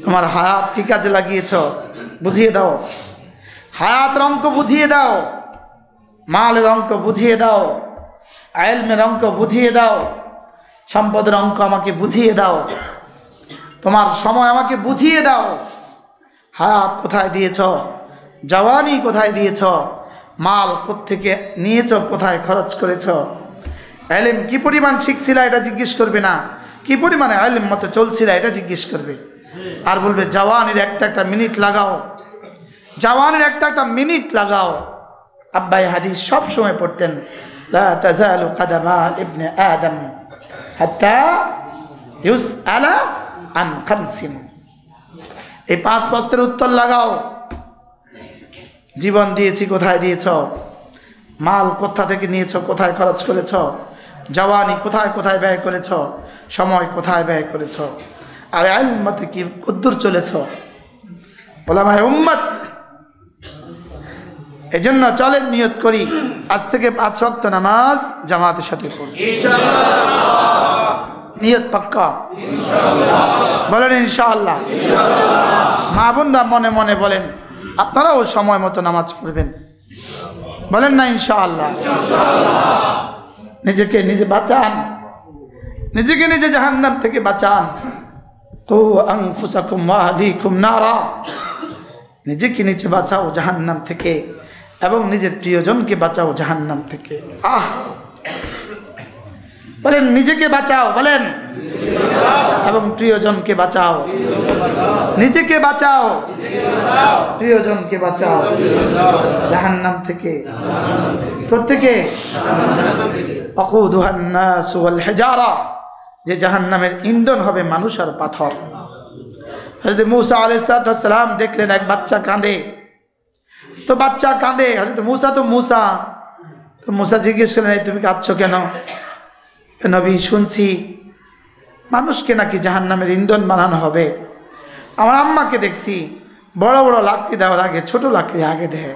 তোমার হায়াত কি কাজে লাগিয়েছ বুঝিয়ে দাও, হায়াতের অঙ্ক বুঝিয়ে দাও, মালের অঙ্ক বুঝিয়ে দাও, ইলমের অঙ্ক বুঝিয়ে দাও, সম্পদের অঙ্ক আমাকে বুঝিয়ে দাও, তোমার সময় আমাকে বুঝিয়ে দাও। হায়াত কোথায় দিয়েছ, জওয়ানি কোথায় দিয়েছ, মাল কোত্থেকে নিয়েছ, কোথায় খরচ করেছ, ইলম কি পরিমাণ শিখছিলা এটা জিজ্ঞেস করবে না, কি পরিমাণে ইলম মতো চলছিলা এটা জিজ্ঞেস করবে। আর বলবে জওয়ানির একটা মিনিট লাগাও, জওয়ানির একটা মিনিট লাগাও। আব্বাই হাদিস সব সময় পড়তেন, লা তাজালু কদমা ইবনে আদম হাত্তা ইউসআলা আন খামসিন। এই 5 প্রশ্নের উত্তর লাগাও। জীবন দিয়েছি কোথায় দিয়েছ, মাল কোথা থেকে নিয়েছ, কোথায় খরচ করেছ, জওয়ানি কোথায় কোথায় ব্যয় করেছ, সময় কোথায় ব্যয় করেছ, আর ইলম মতে কি কদ্দুর চলেছ। ওলামায়ে উম্মত এজন্য চলেন নিয়ত করি আজ থেকে 5 ওয়াক্ত নামাজ জামাতের সাথে পড়ব ইনশাআল্লাহ। নিয়ত পাক্কা ইনশাআল্লাহ, বলেন ইনশাআল্লাহ। মা বোনরা মনে মনে বলেন আপনারাও সময় মতো নামাজ পড়বেন, বলেন না ইনশাআল্লাহ। নিজেকে নিজে বাঁচান, নিজেকে নিজে জাহান্নাম থেকে বাঁচান। কু আনফুসাকুম ওয়া আহলিকুম নারা, নিজেকে নিজে বাঁচাও জাহান্নাম থেকে এবং নিজের প্রিয়জনকে বাঁচাও জাহান্নাম থেকে। বলেন নিজেকে বাঁচাও, বলেন এবং প্রিয়জনকে বাঁচাও, নিজেকে বাঁচাও, প্রিয়জনকে বাঁচাও জাহান্নাম থেকে। প্রত্যেকে ওয়াকুদুহান নাস ওয়াল হিজারা, যে জাহান্নামের ইন্ধন হবে মানুষ আর পাথর। হযরত মূসা আলাইহিস সালাম দেখলেন এক বাচ্চা কাঁদে, তো বাচ্চা কাঁদে, হযরত মূসা তো মূসা জিজ্ঞেস করলেন তুমি কাঁদছো কেন? নবী শুনছি মানুষকে নাকি জাহান্নামের ইন্ধন বানানো হবে। আমার আম্মাকে দেখছি বড় বড় লাকড়ি দেওয়ার আগে ছোট লাকড়ি আগে দেয়,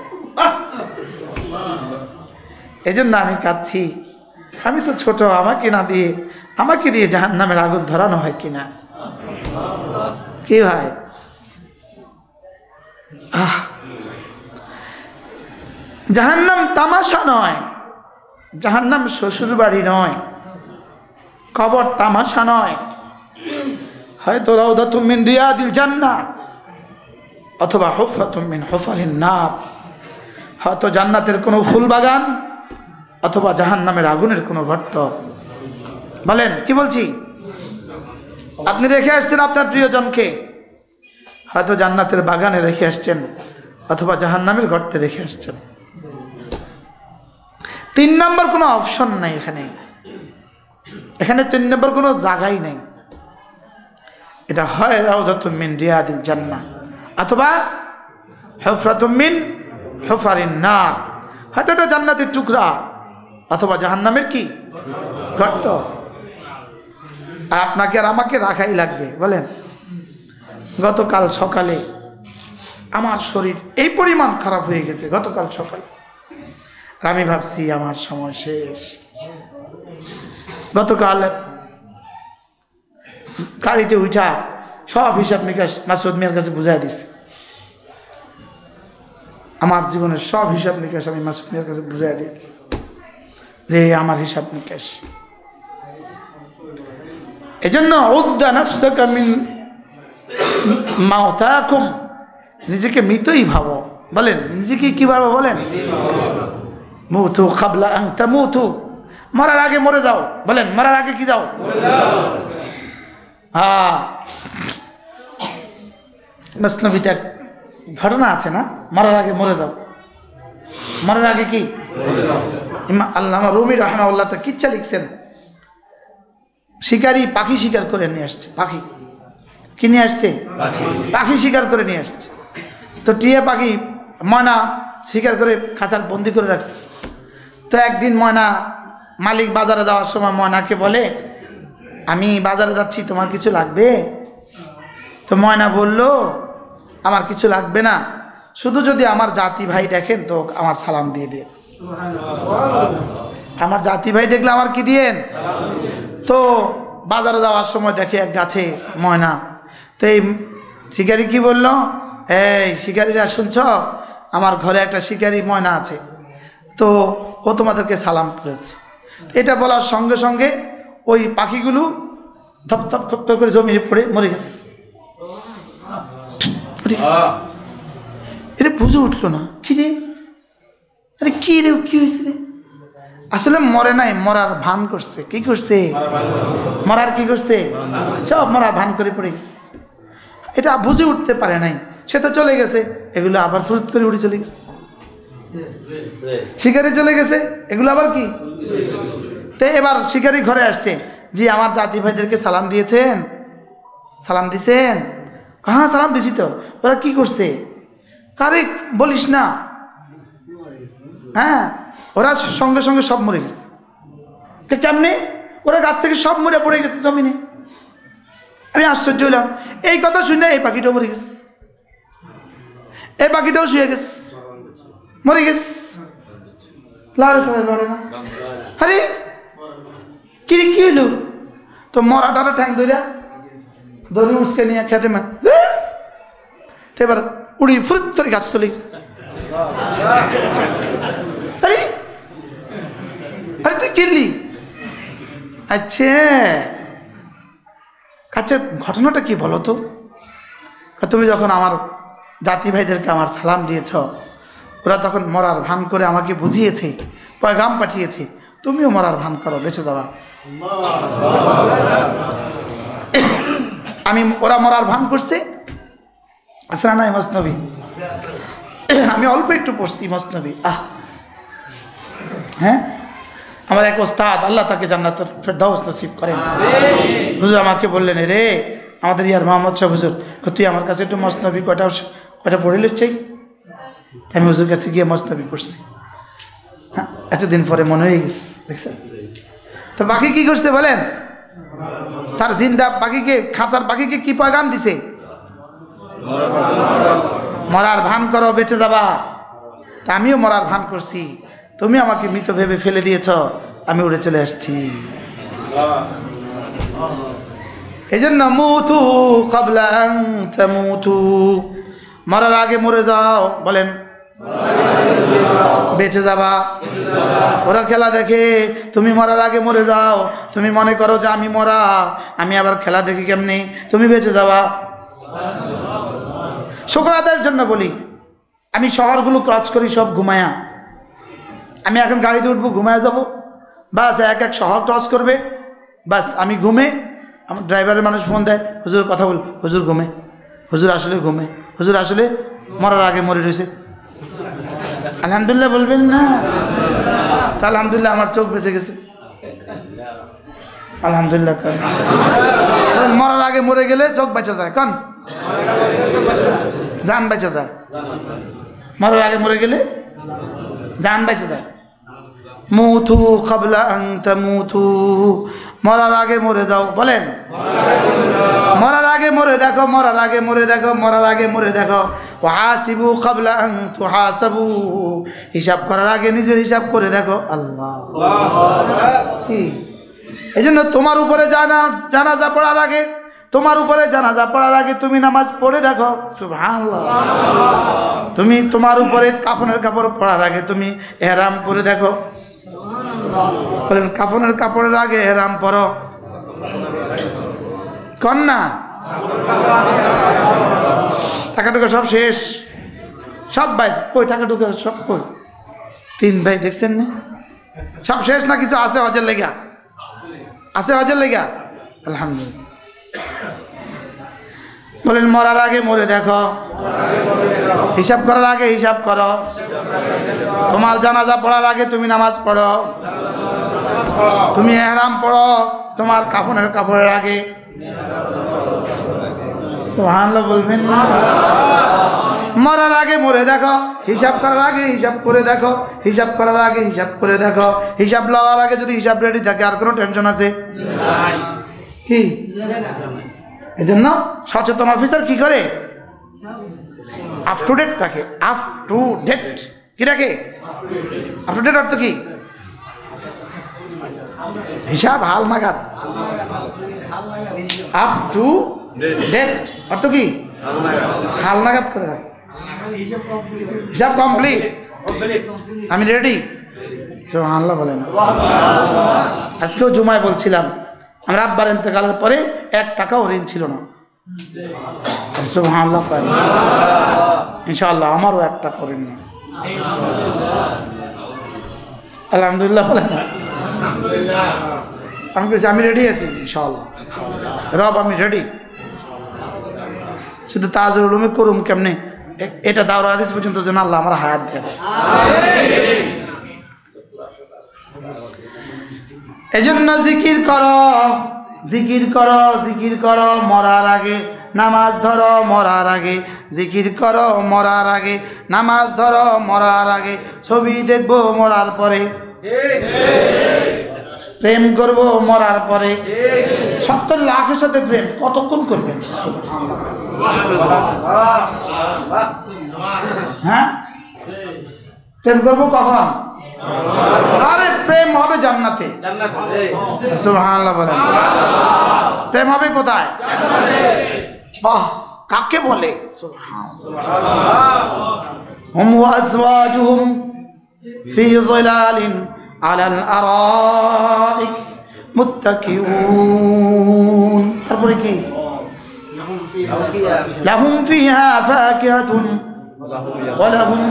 এই জন্য আমি কাঁদছি। আমি তো ছোট, আমাকে দিয়ে জাহান্নামের আগুন ধরানো হয় কিনা। কি হয়? জাহান্নাম তামাশা নয়, জাহান্নাম শ্বশুর বাড়ি নয়, কবর তামাশা নয়। হয়তো রাউদাতুম মিন রিয়াদিল জান্নাহ অথবা হুফরাতুম মিন হুফারিন নার, হয়তো জান্নাতের কোনো ফুল বাগান অথবা জাহান্নামের আগুনের কোনো গর্ত। বলেন কি বলছি? আপনি রেখে আসছেন আপনার প্রিয়জনকে, হয়তো জান্নাতের বাগানে রেখে আসছেন অথবা জাহান্নামের গর্তে রেখে আসছেন। 3 নম্বর কোনো অপশন নাই এখানে 3 নম্বর কোনো জায়গাই নেই। এটা হয় রাউদাতুম মিন রিয়াদিল জান্নাহ অথবা হুফরাতুম মিন হুফারিন নার, হয়তো এটা জান্নাতের টুকরা অথবা জাহান্নামের কি গর্ত। আপনাকে আর আমাকে রাখাই লাগবে। বলেন গতকাল সকালে আমার শরীর এই পরিমাণ খারাপ হয়ে গেছে, গতকাল সকালে আমি ভাবছি আমার সময় শেষ। গতকাল গাড়িতে উঠা সব হিসাব নিকাশ মাসুদ মিয়ার কাছে বুঝাই দিছি। আমার জীবনের সব হিসাব নিকাশ আমি মাসুদ মিয়ার কাছে বুঝাই দিয়েছি যে আমার হিসাব নিকাশ। এজন্য উদ্দা নাফসাকা মিন মাউতাকুম, নিজেকে মৃতই ভাবো। বলেন নিজেকে কি ভাবো? বলেন মুতু ক্বাবলা আন তামুতু, মরার আগে মরে যাও। বলেন মরার আগে কি যাও? হ্যাঁ, মসনবীতে এক ঘটনা আছে না, মরার আগে মরে যাও। মরার আগে কি? আল্লামা রুমি রাহমাহুল্লাহ তো কিচ্ছা লিখছেন, শিকারী পাখি শিকার করে নিয়ে আসছে। পাখি কি নিয়ে আসছে? পাখি শিকার করে নিয়ে আসছে। তো টিয়া পাখি ময়না শিকার করে খাঁচার বন্দি করে রাখছে। তো একদিন ময়না মালিক বাজারে যাওয়ার সময় ময়নাকে বলে, আমি বাজারে যাচ্ছি, তোমার কিছু লাগবে? তো ময়না বলল, আমার কিছু লাগবে না, শুধু যদি আমার জাতি ভাই দেখেন তো আমার সালাম দিয়ে দেন। আমার জাতি ভাই দেখলে আমার কি দিয়েন? তো বাজারে যাওয়ার সময় দেখে এক গাছে ময়না। তো এই শিকারি কি বলল, এই শিকারীরা শুনছ, আমার ঘরে একটা শিকারি ময়না আছে, তো ও তোমাদেরকে সালাম করেছে। এটা বলার সঙ্গে সঙ্গে ওই পাখিগুলো ধপধপ ধপ করে জমিয়ে পড়ে মরে গেছে। এটা বুঝে উঠলো না, কি রে, আরে কি রে, কি হয়েছে রে? আসলে মরে নাই, মরার ভান করছে। কি করছে? মরার কি করছে? সব মরার ভান করে পড়ে গেছে। এটা বুঝে উঠতে পারে নাই, সে তো চলে গেছে, এগুলো আবার ফুরুত করে উড়ে চলে গেছে। শিকারি চলে গেছে, এগুলো আবার কি? তো এবার শিকারি ঘরে আসছে, জি আমার জাতি ভাইদেরকে সালাম দিয়েছেন? সালাম দিছেন? হ্যাঁ সালাম দিছি। তো ওরা কি করছে? কারে বলিস না, হ্যাঁ ওরা সঙ্গে সঙ্গে সব মরে গেছে। কেমনে? ওরা গাছ থেকে সব মরে পড়ে গেছে জমিনে। আমি আশ্চর্য হইলাম, এই কথা শুনে এই পাখিটাও মরে গেছে, এই পাখিটাও শুয়ে গেছে, মরে গেছে। লড়ে না। আরে কি কি হইল? তো মরাটারও ঠ্যাং ধরে উঠকে নিয়ে খেতে মা, এবার উড়ি ফুরুত করে গাছ চলে গেছে। আরে আরে তুই কিনলি? আচ্ছা আচ্ছা, ঘটনাটা কি বলো তো? তুমি যখন আমার জাতি ভাইদেরকে আমার সালাম দিয়েছ, ওরা তখন মরার ভান করে আমাকে বুঝিয়েছে, পয়গাম পাঠিয়েছে, তুমিও মরার ভান করো, বেঁচে যাবা। ওরা মরার ভান করছে, আসলে নাই মসনবী, আমি অল্প একটু পড়ছি মসনবী। হ্যাঁ, আমার এক ওস্তাদ, আল্লাহ তাকে জান্নাতুল ফেরদাউস নসিব করেন, হুজুর আমাকে বললেন, রে আমাদের ইয়ার মোহাম্মদ সাহেব হুজুর, তুই আমার কাছে একটু মসনবী কয়টা পড়িলে চাই। আমি হুজুর কাছে গিয়ে মসনবী পড়ছি। হ্যাঁ, এতদিন পরে মনে হয়ে গেছে, দেখছেন? তো পাখি কি করছে বলেন? তার জিন্দা পাখিকে, খাঁচার পাখিকে কি পয়গাম দিছে? মরার ভান করো, বেঁচে যাবা। তা আমিও মরার ভান করছি, তুমি আমাকে মৃত ভেবে ফেলে দিয়েছ, আমি উড়ে চলে আসছি। এই জন্য মুতু ক্বাবলা আন তামুতু, মরার আগে মরে যাও। বলেন বেঁচে যাবা। ওরা খেলা দেখে, তুমি মরার আগে মরে যাও, তুমি মনে করো যে আমি মরা, আমি আবার খেলা দেখি কেমনি, তুমি বেঁচে যাবা। শুকর আদায়ের জন্য বলি, আমি শহরগুলো ক্রস করি সব ঘুমায়া। আমি এখন গাড়িতে উঠবো, ঘুমায় যাব, বাস এক এক শহর ক্রস করবে, বাস আমি ঘুমে, আমার ড্রাইভারের মানুষ ফোন দেয়, হুজুর কথা বল, হুজুর ঘুমে, হুজুর আসলে ঘুমে, হুজুর আসলে মরার আগে মরে রয়েছে। আলহামদুলিল্লাহ বলবেন না? তা আলহামদুলিল্লাহ আমার চোখ বেঁচে গেছে, আলহামদুলিল্লাহ। মরার আগে মরে গেলে চোখ বেঁচে যায়, কন জান বেঁচে যায়। মরার আগে মরে গেলে জান বেঁচে যায়। মুতু ক্বাবলা আন তামুতু, মরার আগে মরে যাও। বলেন মরার আগে মরে দেখো, মরার আগে মরে দেখো, মরার আগে মরে দেখো। ওয়াহাসিবু ক্বাবলা আন তুহাসাবু, হিসাব করার আগে নিজের হিসাব করে দেখো। আল্লাহ, এই জন্য তোমার উপরে জানাজা পড়ার আগে তোমার উপরে জানাজা পড়ার আগে তুমি নামাজ পড়ে দেখো, সুবহানাল্লাহ। তুমি তোমার উপরে কাফনের কাপড় পরার আগে তুমি ইহরাম পরে দেখো, বলেন কাফনের কাপড়ের আগে ইহরাম পরো, কন্যা টাকা টুকা সব শেষ, সব ভাই কই টাকা টুকা সব কই? 3 ভাই দেখছেন না, সব শেষ না কিছু আছে হজের লেগা? আছে হজের লেগা? আলহামদুলিল্লাহ। বলেন মরার আগে মরে দেখো, হিসাব করার আগে হিসাব করো, তোমার জানাজা পড়ার আগে তুমি নামাজ পড়ো, তুমি ইহরাম পড়ো তোমার কাফনের কাপড়ের আগে, সুবহানাল্লাহ বলবেন না? মরার আগে মরে দেখো, হিসাব করার আগে হিসাব করে দেখো, হিসাব করার আগে হিসাব করে দেখো, হিসাব লওয়ার আগে যদি হিসাব রেডি থাকে আর কোনো টেনশন আছে কি? এজন্য সচেতন অফিসার কি করে? আপ টু ডেট থাকে, আপ টু ডেট কি রাখে? আপ টু ডেট অর্থ কি? হিসাব হাল নাগাদ, আপ টু ডেট অর্থ কি? হাল নাগাদ করে রাখে, হিসাব কমপ্লিট, আমি রেডি, সুবহানাল্লাহ বলেন। আজকেও জুমায় বলছিলাম আমরা আব্বার ইন্তেকালের পরে 1 টাকাও ঋণ ছিল না, সুবহানাল্লাহ। ইনশাআল্লাহ আমারও 1 টাকা ঋণ না, আলহামদুলিল্লাহ বলেন। আমি বলছি আমি রেডি আছি ইনশাআল্লাহ, রব আমি রেডি, শুধু তাজুল উলুমে করুম কেমনে এটা দাওরা হাদিস পর্যন্ত যেন আল্লাহ আমার হায়াত দেয়। এজন্য জিকির করো, জিকির করো, জিকির করো মরার আগে, নামাজ ধরো মরার আগে, জিকির করো মরার আগে, নামাজ ধরো মরার আগে, ছবি দেখবো মরার পরে, প্রেম করবো মরার পরে। 70 লাখের সাথে প্রেম কতক্ষণ করবেন? হ্যাঁ প্রেম করবো কখন? আরে প্রেম হবে জান্নাতে, সুবহানাল্লাহ বলেন। প্রেম হবে কোথায়? বাহ, কাকে বলে? সুবহানাল্লাহ। হুম ওয়া আজওয়াজুহুম ফি যিলালিন আলাল আরাইক মুত্তাকিউন। তারপরে কি? লাহুম ফিহা ফাকিহাতুন ওয়া লাহুম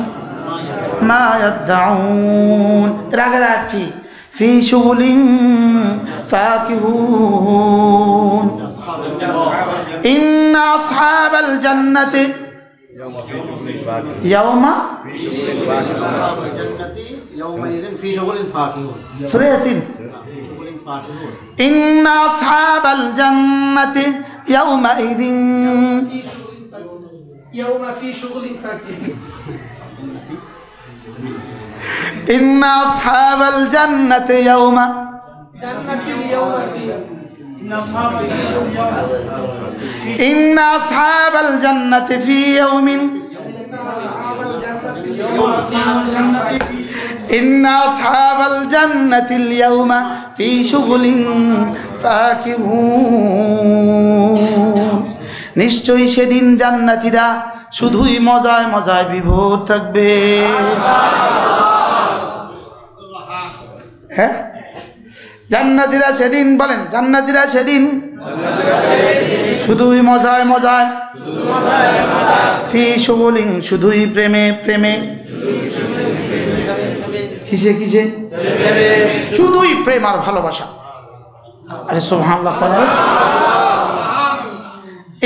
মা ইয়াদউন। এর আগের আয়াত কি? ফি শুগুলিন ফাকিহুন। ইন্না আসহাবাল জান্নাতি ইয়াওমা সূরা ইয়াসিন। ইন্না আসহাবাল জান্নাতি ইয়াওমাইদিন في شغل فاكهون. إن أصحاب الجنة يوم إن أصحاب الجنة في يوم إن أصحاب الجنة اليوم في شغل فاكهون। নিশ্চয়ই সেদিন জান্নাতীরা শুধুই মজায় মজায় বিভোর থাকবে। হ্যাঁ জান্নাতীরা সেদিন, বলেন জান্নাতীরা সেদিন শুধুই মজায় মজায়, ফি শুগুলিন শুধুই প্রেমে প্রেমে, কিসে কিসে? শুধুই প্রেম আর ভালোবাসা। আরে সুবহানাল্লাহ।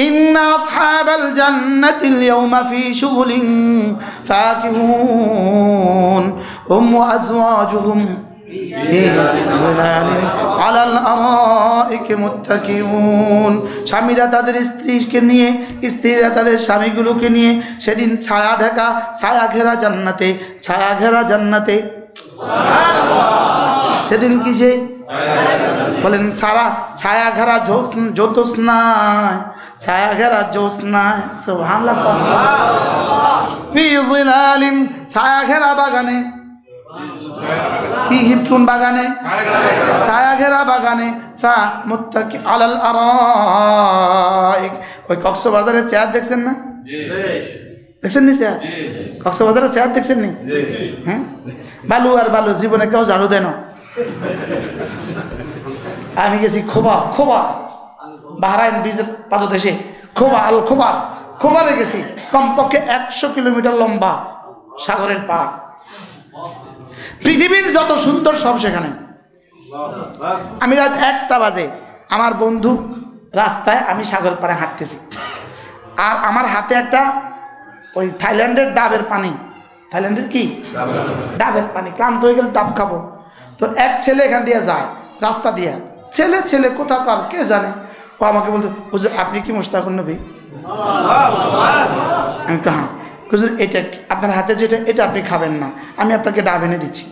ইন্না আসহাবাল জান্নাতিল ইয়াওমা ফি শুগুলিন ফাকিহুন হুম ওয়া আজওয়াজুহুম ফি যিলালিন আলাল আরাইকি মুত্তাকিউন। স্বামীরা তাদের স্ত্রীকে নিয়ে, স্ত্রীরা তাদের স্বামীগুলোকে নিয়ে সেদিন ছায়া ঢাকা, ছায়া ঘেরা জান্নাতে, ছায়া ঘেরা জান্নাতে। সেদিন কিসে? বলেন সারা ছায়া ঘেরা জ্যোৎস্নায়, ছায়া ঘেরা জ্যোৎস্নায়, সুবহানাল্লাহ। ফি যিলালিন ছায়া ঘেরা বাগানে, কি কোন বাগানে? ছায়া ঘেরা বাগানে। ফা মুত্তাকি আলাল আরাইক। ওই কক্সবাজারের চেয়ার দেখছেন না? দেখছেন নি চেয়ার? কক্সবাজারের চেয়ার দেখছেন নি? হ্যাঁ, বালু আর বালু, জীবনে কেউ ঝাড়ু দেন। আমি গেছি খোবা বাহরাইন ব্রিজের পাদদেশে, খোবারে গেছি। কমপক্ষে 100 কিলোমিটার লম্বা সাগরের পাড়, পৃথিবীর যত সুন্দর সব সেখানে। আমি রাত 1টা বাজে, আমার বন্ধু রাস্তায়, আমি সাগর পাড়ে হাঁটতেছি, আর আমার হাতে একটা ওই থাইল্যান্ডের ডাবের পানি। থাইল্যান্ডের কি ডাবের পানি, ক্লান্ত হয়ে গেলে ডাব খাবো। তো এক ছেলে এখান দিয়ে যায় রাস্তা দিয়ে, ছেলে কোথাকার কে জানে, ও আমাকে বলতো, হুজুর আপনি কি মুশতাকুন নবী? আমি হ্যাঁ। হুজুর এটা আপনার হাতে যেটা, এটা আপনি খাবেন না, আমি আপনাকে ডাব এনে দিচ্ছি।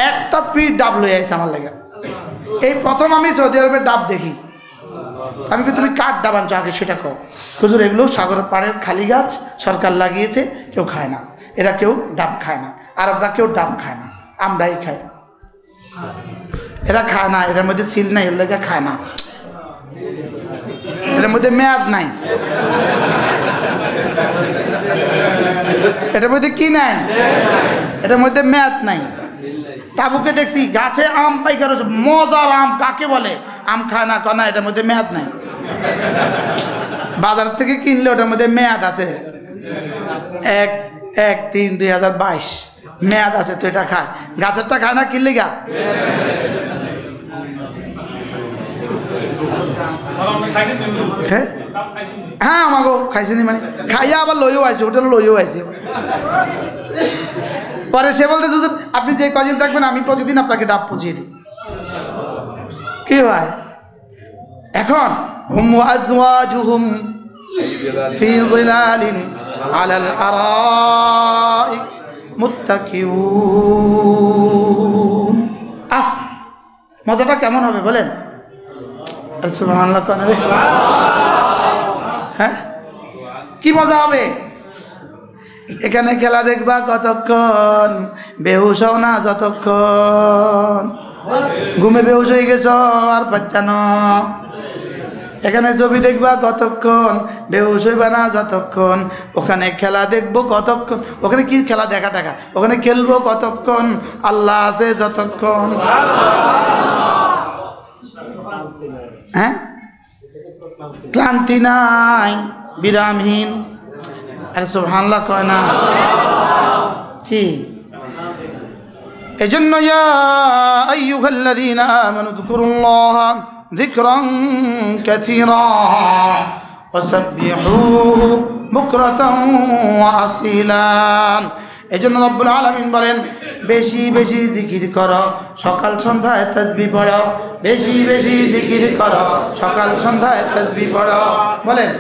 একটা পিঠ ডাব লই আইছে আমার লাগে। এই প্রথম আমি সৌদি আরবের ডাব দেখি। আমি কি তুমি কার ডাব আনছো আগে সেটা কও। হুজুর এগুলো সাগরের পাড়ের খালি গাছ, সরকার লাগিয়েছে, কেউ খায় না, এরা কেউ ডাব খায় না, আরবরা কেউ ডাব খায় না, আমরাই খাই। এরা খায় না, এটার মধ্যে সিল নাই, এর লেগে খায় না, এটার মধ্যে মেয়াদ নাই, এটার মধ্যে কি নাই, এটার মধ্যে মেয়াদ নাই। তাবুকে দেখছি গাছে আম পাইকার হচ্ছে, মজার আম কাকে বলে, আম খায় না, কনা এটার মধ্যে মেয়াদ নাই। বাজার থেকে কিনলে ওটার মধ্যে মেয়াদ আছে, 1/3/2022 মেয়াদ আছে, তো এটা খায়। গাছেরটা খায় না, কিনলে গা হ্যাঁ আমাকে খাইছেনি, মানে খাইয়া আবার লইও আইছে, ওটা লইও আইছে। পরে সে বলতে, হুজুর আপনি যে কদিন থাকবেন আমি প্রতিদিন আপনাকে ডাব পৌঁছিয়ে দিই। কি ভাই, এখন হুম আজওয়াজুহুম ফি যিলালিন আলাল আরাইক মুত্তাকিউন। মজাটা কেমন হবে বলেন? সুবহানাল্লাহ, হ্যাঁ কি মজা হবে। এখানে খেলা দেখবা কতক্ষণ, বেহুশ হও না যতক্ষণ, ঘুমে বেহুশ হয়ে গেছ আর পাচ্ছানো। এখানে ছবি দেখবা কতক্ষণ, বেহুশ হইবা না যতক্ষণ। ওখানে খেলা দেখবো কতক্ষণ, ওখানে কি খেলা দেখা টাকা, ওখানে খেলবো কতক্ষণ, আল্লাহ আছে যতক্ষণ। হ্যাঁ, ক্লান্তি নাই, বিরামহীন। আরে সুবহানাল্লাহ কয় না কি? এজন্য ইয়া আইয়ুহাল্লাযীনা আমানু যকুরুল্লাহা যিকরান কাসীরা ওয়াসাব্বিহুহু বুকরাতান ওয়া আসীলা। এজন্য রব্বুল আলামিন বলেন, বেশি বেশি জিকির করো, সকাল সন্ধ্যায় তাসবিহ পড়ো, বেশি বেশি জিকির করো, সকাল সন্ধ্যায় তাসবিহ পড়ো। বলেন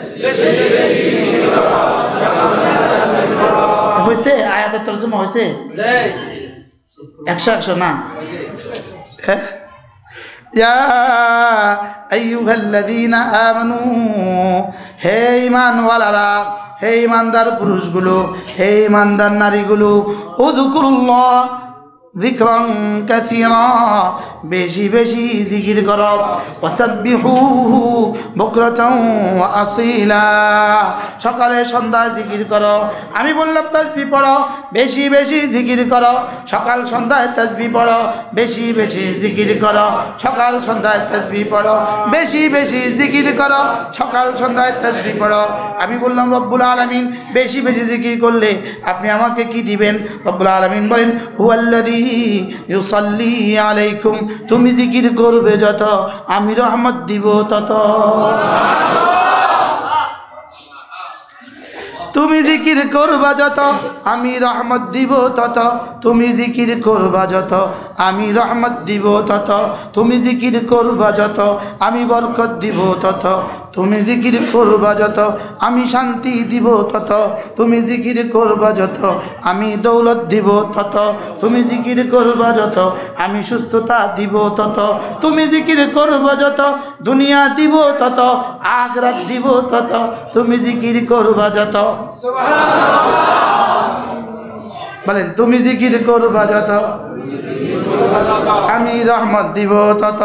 হয়েছে? আয়াতের তরজমা হয়েছে? 100 না? ইয়া আইয়ুহাল্লাযীনা আমানু, হে ঈমানওয়ালারা, হে ঈমানদার পুরুষগুলো, হে ঈমানদার নারীগুলো, উযকুরুল্লাহ যিকরান কাসীরা, বেশি বেশি জিকির করো, ওয়াসাব্বিহুহু বুকরাতান ওয়া আসীলা, সকালে সন্ধ্যায় জিকির করো। আমি বললাম তাসবিহ পড়ো, বেশি বেশি জিকির করো, সকাল সন্ধ্যায় তাসবিহ পড়ো, বেশি বেশি জিকির করো, সকাল সন্ধ্যায় তাসবিহ পড়ো, বেশি বেশি জিকির করো, সকাল সন্ধ্যায় তাসবিহ পড়ো। আমি বললাম রব্বুল আলামিন বেশি বেশি জিকির করলে আপনি আমাকে কি দিবেন? রব্বুল আলামিন বলেন, হুয়াল্লাযী ইউসাল্লি আলাইকুম, তুমি জিকির করবে যত আমি রহমত দিব তত। তুমি জিকির করবা যত আমি রহমত দিব তত, তুমি জিকির করবা যত আমি রহমত দিব তত, তুমি জিকির করবা যত আমি বরকত দিব তত, তুমি জিকির করবা যত আমি শান্তি দিব তত, তুমি জিকির করবা যত আমি দৌলত দিব তত, তুমি জিকির করবা যত আমি সুস্থতা দিব তত, তুমি জিকির করবা যত দুনিয়া দিব তত, আখিরাত দিব তত, তুমি জিকির করবা যত। বলেন তুমি জিকির করবা যত আমি রহমত দিব তত,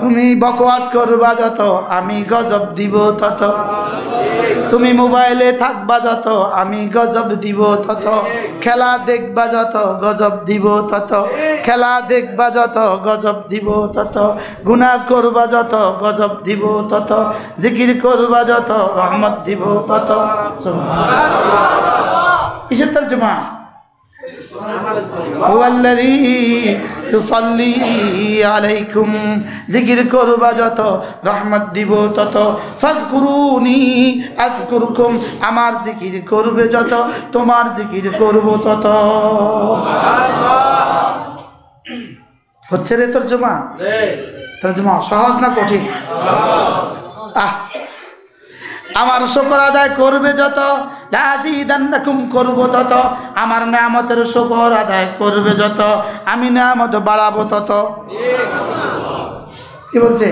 তুমি বকওয়াস করবা যত আমি গজব দিব তত, তুমি মোবাইলে থাকবা যত আমি গজব দিব তত, খেলা দেখবা যত গজব দিব তত, খেলা দেখবা যত গজব দিব তত, গুনাহ করবা যত গজব দিব তত, জিকির করবা যত রহমত দিব তত। কিসের তরজমা? হুয়াল্লাযী ইউসাল্লি আলাইকুম, জিকির করবা যত রহমত দিব তত, ফাযকুরুনি আযকুরকুম, আমার জিকির করবে যত তোমার জিকির করব তত। হচ্ছে রে তরজমা? তরজমা সহজ না কঠিন? আমার শুকর আদায় করবে যত লাযিদান্নাকুম করব তত, আমার নিয়ামতের শুকর আদায় করবে যত আমি নিয়ামত বাড়াবো তত। কি বলছে?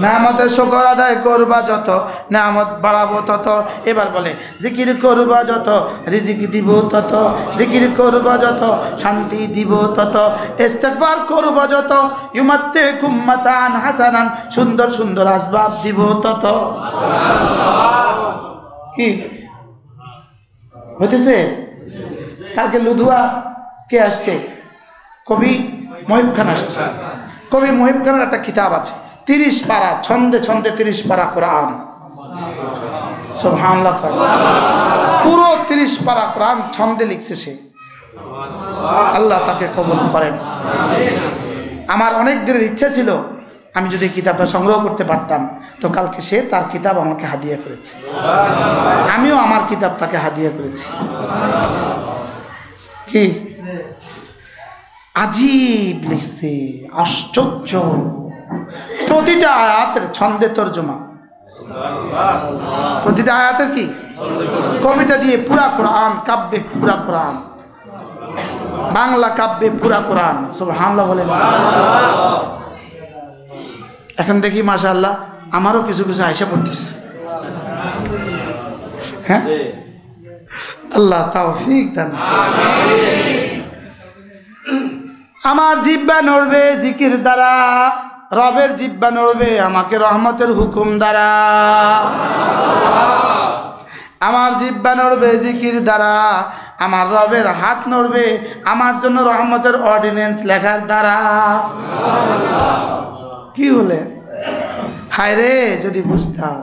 নিয়ামতের শুকর আদায় করবা যত নিয়ামত বাড়াবো তত। এবার বলে জিকির করবা যত রিজিক দিব তত, জিকির করবা যত শান্তি দিব তত, ইস্তিগফার করবা যত ইউমাত্তিকুম মাতান হাসানান, সুন্দর সুন্দর আসবাব দিব তত। কি হইতেছে? কালকে লুধুয়া কে আসছে? কবি মহিব খান আসছে। কবি মহিব খানের একটা কিতাব আছে 30 পারা, ছন্দে ছন্দে 30 পারা কোরআন। সুবহানাল্লাহ, পুরো 30 পারা কোরআন ছন্দে লিখছে সে। আল্লাহ তাকে কবুল করেন। আমার অনেক দিনের ইচ্ছা ছিল আমি যদি কিতাবটা সংগ্রহ করতে পারতাম, তো কালকে সে তার কিতাব আমাকে হাদিয়া করেছে, আমিও আমার কিতাব তাকে হাদিয়া করেছি। কি আজীব লিখছে, আশ্চর্য। প্রতিটা আয়াতের ছন্দে তরজমা, প্রতিটা আয়াতের কি কবিতা দিয়ে পুরা কোরআন, কাব্যে পুরা কোরআন, বাংলা কাব্যে পুরা কোরআন। সুবহানাল্লাহ বলেন। এখন দেখি মাশাআল্লাহ আমারও কিছু কিছু আয়সা পড়তেছে। হ্যাঁ, আল্লাহ তৌফিক দান। আমার জিহ্বা নড়বে জিকির দ্বারা, রবের জিহ্বা নড়বে আমাকে রহমতের হুকুম দ্বারা। আমার জিহ্বা নড়বে জিকির দ্বারা, আমার রবের হাত নড়বে আমার জন্য রহমতের অর্ডিন্যান্স লেখার দ্বারা। কি বলে? হায় রে যদি বুঝতাম।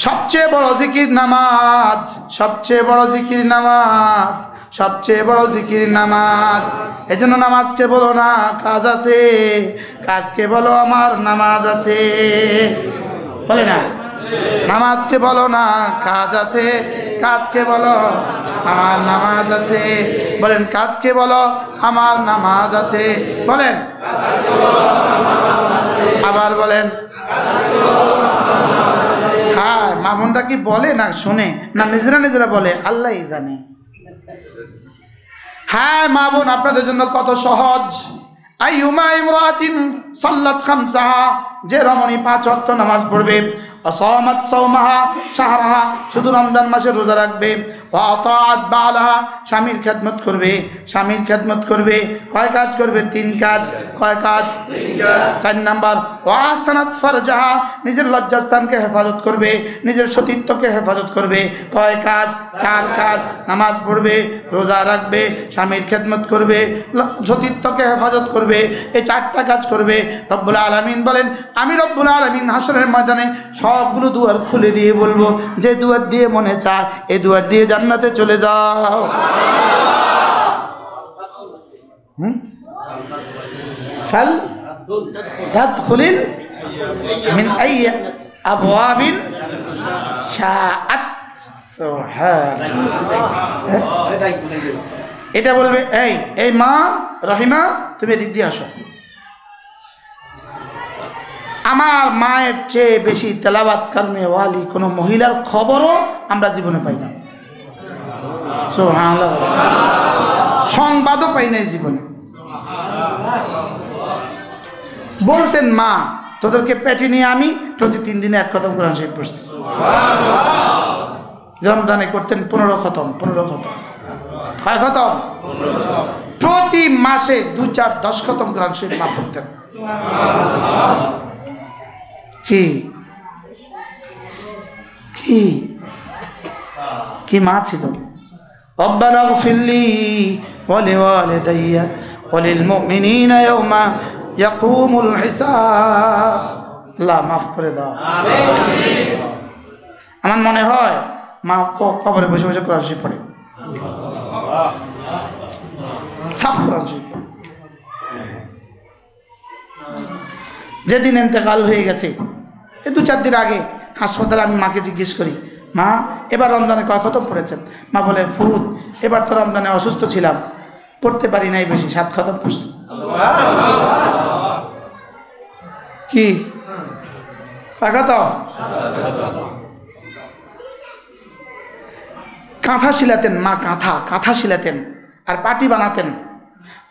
সবচেয়ে বড় জিকির নামাজ, সবচেয়ে বড় জিকির নামাজ, সবচেয়ে বড় জিকির নামাজ। এজন্য নামাজকে বলো না কাজ আছে, কাজকে বলো আমার নামাজ আছে। বলে না, নামাজকে বলো না কাজ আছে, কাজকে বলো আমার নামাজ আছে। বলেন কাজকে বলো আমার নামাজ আছে। বলেন আবার বলেন। হ্যাঁ, মামুনটা কি বলে না শোনে না নিজেরা নিজেরা বলে? আল্লাহই জানে। হ্যাঁ মা বোন, আপনাদের জন্য কত সহজ। আইয়ুমা ইমরাতিন সাল্লাত খামসাহা, যে রমণী 5 ওয়াক্ত নামাজ পড়বে, আসামাত সাওমাহা শাহরাহা, শুধু রমজান মাসে রোজা রাখবে, ওয়া আতাআত বালাহা, স্বামীর খেদমত করবে, স্বামীর খেদমত করবে। কয় কাজ করবে? 3 কাজ। কয় কাজ? 4 নাম্বার, ওয়া আহসানাত ফারজাহা, নিজের লজ্জাস্থানকে হেফাজত করবে, নিজের সতীত্বকে হেফাজত করবে। কয় কাজ? 4 কাজ। নামাজ পড়বে, রোজা রাখবে, স্বামীর খেদমত করবে, সতীত্বকে হেফাজত করবে। এই 4টা কাজ করবে। রব্বুল আলামিন বলেন, আমি রব্বুল আলামিন হাসরের ময়দানে সবগুলো দুয়ার খুলে দিয়ে বলবো, যে দুয়ার দিয়ে মনে চায় এই দুয়ার দিয়ে জান্নাতে চলে যাও। ফাল তাদখুলিল মিন আই আবওয়াবিন শাআত। সুবহানাল্লাহ। এটা বলবে, এই মা রহিমা তুমি এদিক দিয়ে আসো। আমার মায়ের চেয়ে বেশি তেলাওয়াত করনে ওয়ালি কোনো মহিলার খবরও আমরা জীবনে পাই না। সুবহানাল্লাহ। সংবাদও পাই নাই জীবনে। বলতেন, মা তোদেরকে পেটে নিয়ে আমি প্রতি 3 দিনে 1 খতম কোরআন শরীফ পড়ছি। রমজানে করতেন 15 খতম। 15 খতম, কয় খতম? প্রতি মাসে 2, 4, 10 খতম কোরআন শরীফ মা পড়তেন। কি কি কি মা ছিল। রব্বানা গফিরলি ওয়া লিওয়ালিদাইয়া ওয়া লিল মুমিনিনা ইয়াওমা ইয়াকুমুল হিসাব। আল্লাহ মাফ করে দাও, আমিন। আমার মনে হয় মা কবরে বসে বসে কোরআন শরীফ পড়ে, সাফ কোরআন শরীফ। যেদিন ইন্তেকাল হয়ে গেছে, এই 2-4 দিন আগে হাসপাতালে আমি মাকে জিজ্ঞেস করি, মা এবার রমজানে কয় খতম পড়েছেন? মা বলে, ফুরুত এবার তো রমজানে অসুস্থ ছিলাম, পড়তে পারি নাই বেশি, 7 খতম পড়ছি। কি কয় খতম? কাঁথা শিলাতেন মা, কাঁথা শিলাতেন আর পাটি বানাতেন।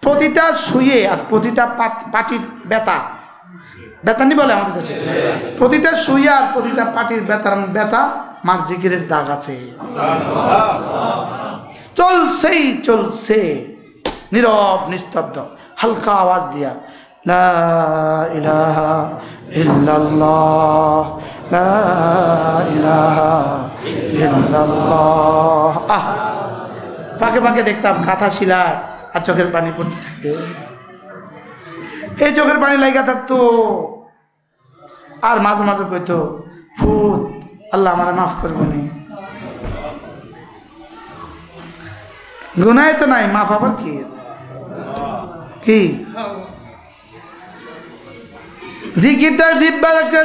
প্রতিটা শুয়ে আর প্রতিটা পাটির বেতানি বলে আমাদের দেশে, প্রতিটা শুয়ে আর প্রতিটা পাটির বেতা মার জিকিরের দাগ আছে। চলছে নীরব নিস্তব্ধ, হালকা আওয়াজ দিয়া, লা ইলাহা ইল্লাল্লাহ, লা ইলাহা ইল্লাল্লাহ। পাকে পাকে দেখতাম কাঁথা শিলা আর চোখের পানি পড়তে থাকে। এই চোখের পানি লাগা থাকতো, আর মাঝে মাঝে কইতো, ফুত আল্লাহ আমারে মাফ করবো নি, গুনাহ তো নাই, মাফ আবার কি? জিকিরটা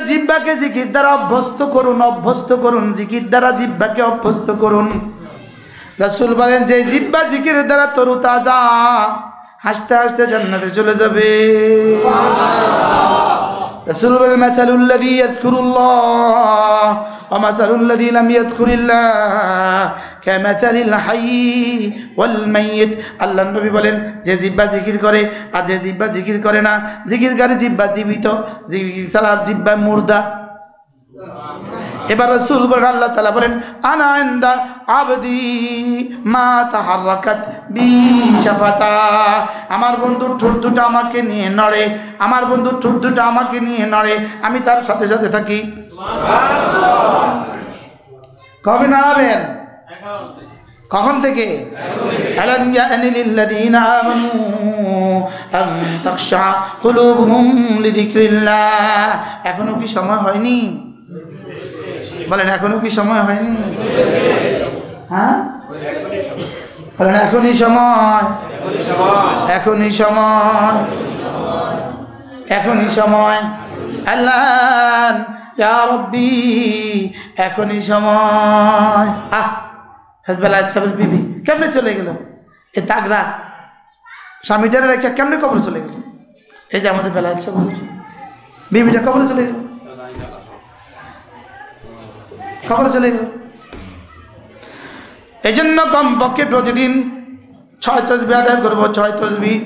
জিহ্বাকে জিকির দ্বারা অভ্যস্ত করুন, জিকির দ্বারা জিহ্বাকে অভ্যস্ত করুন। রাসূল বলেন, যে জিহ্বা জিকিরের দ্বারা তরুতাজা, হাসতে হাসতে জান্নাতে চলে যাবে। রাসূল বলেন, মাসালুল্লাযী ইয়াযকুরুল্লাহ ওয়া মাসালুল্লাযী লাম ইয়াযকুরিল্লাহ কামাসালিল হাইয়্যি ওয়াল মাইয়িত। আল্লাহর নবী বলেন, যে জিহ্বা জিকির করে আর যে জিহ্বা জিকির করে না, জিকিরকারী জিহ্বা জীবিত, জিকির ছাড়া জিহ্বা মুর্দা। এবার রাসূল বলেন, আল্লাহ তাআলা বলেন, আনা ইনদা আবদি মা তাহাররাকাত বি শাফাতা। আমার বন্ধুর ঠোঁট দুটো আমাকে নিয়ে নড়ে, আমার বন্ধুর ঠোঁট দুটো আমাকে নিয়ে নড়ে, আমি তার সাথে সাথে থাকি। সুবহানাল্লাহ। কবে নাড়াবেন? কখন থেকে? আলাম ইয়ানি লিল্লাযীনা আমানু আন তাখশা কুলুবুহুম লিযিকরিল্লাহ। এখনো কি সময় হয়নি? বলেন, এখনো কি সময় হয়নি? হ্যাঁ বলেন, এখনই সময়, এখনই সময়, এখনই সময়। আল্লাহ ইয়া রাব্বি, এখনই সময়। বেলায়েত সাহেবের বিবি কেমনে চলে গেল? এ তাগড়া স্বামীটারে রেখে কেমনে কবরে চলে গেল? এই যে আমাদের বেলায়েত সাহেব বিবিটা কবরে চলে গেল, খবর চলে গেল। এই জন্য কমপক্ষে প্রতিদিন 6 তাসবিহ আদায় করবো। 6 তাসবিহ।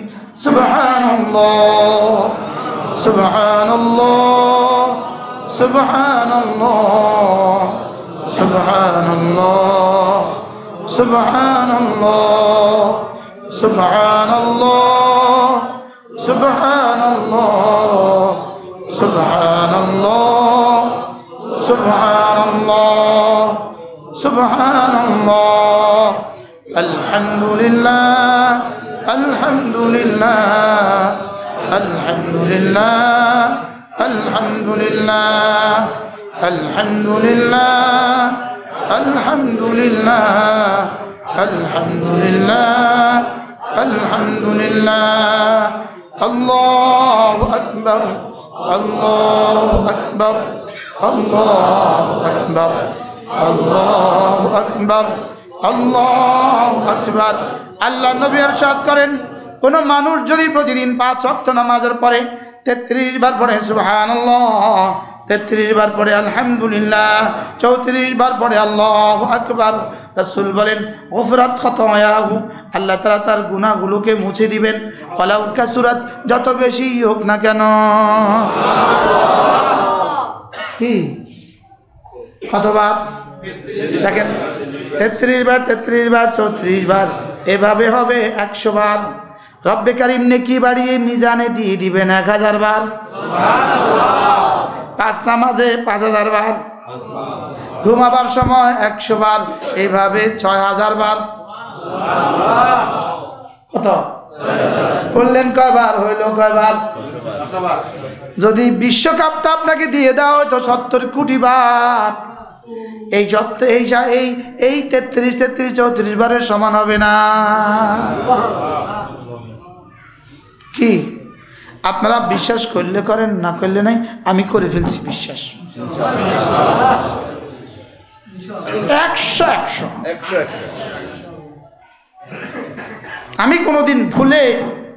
সুবহানাল্লাহ, সুবহানাল্লাহ, সুবহানাল্লাহ, সুবহানাল্লাহ, সুবহানাল্লাহ, সুবহানাল্লাহ, সুবহানাল্লাহ, সুবহানাল্লাহ, সুবহানাল্লাহ, সুবহানাল্লাহ। আলহামদুলিল্লাহ, আলহামদুলিল্লাহ, আলহামদুলিল্লাহ, আলহামদুলিল্লাহ, আলহামদুলিল্লাহ, আলহামদুলিল্লাহ, আলহামদুলিল্লাহ, আলহামদুলিল্লাহ। আল্লাহু আকবার, আল্লাহু আকবার, আল্লাহু আকবার, আল্লাহু আকবার, আল্লাহু আকবার। আল্লাহ নবী ইরশাদ করেন, কোন মানুষ যদি প্রতিদিন 5 ওয়াক্ত নামাজের পরে 33 বার পড়ে সুবহানাল্লাহ, 33 বার পড়ে আলহামদুলিল্লাহ, 34 বার পড়ে আল্লাহু আকবার, রাসূল বলেন গুফরাত খাতায়াহু, আল্লাহ তাআলা তার গুনাহগুলোকে মুছে দিবেন। ওয়ালাউ কাসুরাত, যত বেশি হোক না কেন। কি কতবার? দেখেন 33 বার 33 বার 34 বার, এভাবে হবে 100 বার। রব্বে কারিম নেকি বাড়িয়ে মিজানে দিয়ে দিবেন 1000 বার। 5 নামাজে 5000 বার, ঘুমাবার সময় 100 বার, এইভাবে 6000 বার। কত করলেন? কয়বার হইল? কয়বার? যদি বিশ্বকাপটা আপনাকে দিয়ে দেওয়া হয়তো 70 কোটি বার, এই 33 34 বারের সমান হবে না কি? আপনারা বিশ্বাস করলে করেন, না করলে নাই, আমি করে ফেলছি বিশ্বাস। 100 আমি কোনোদিন ভুলে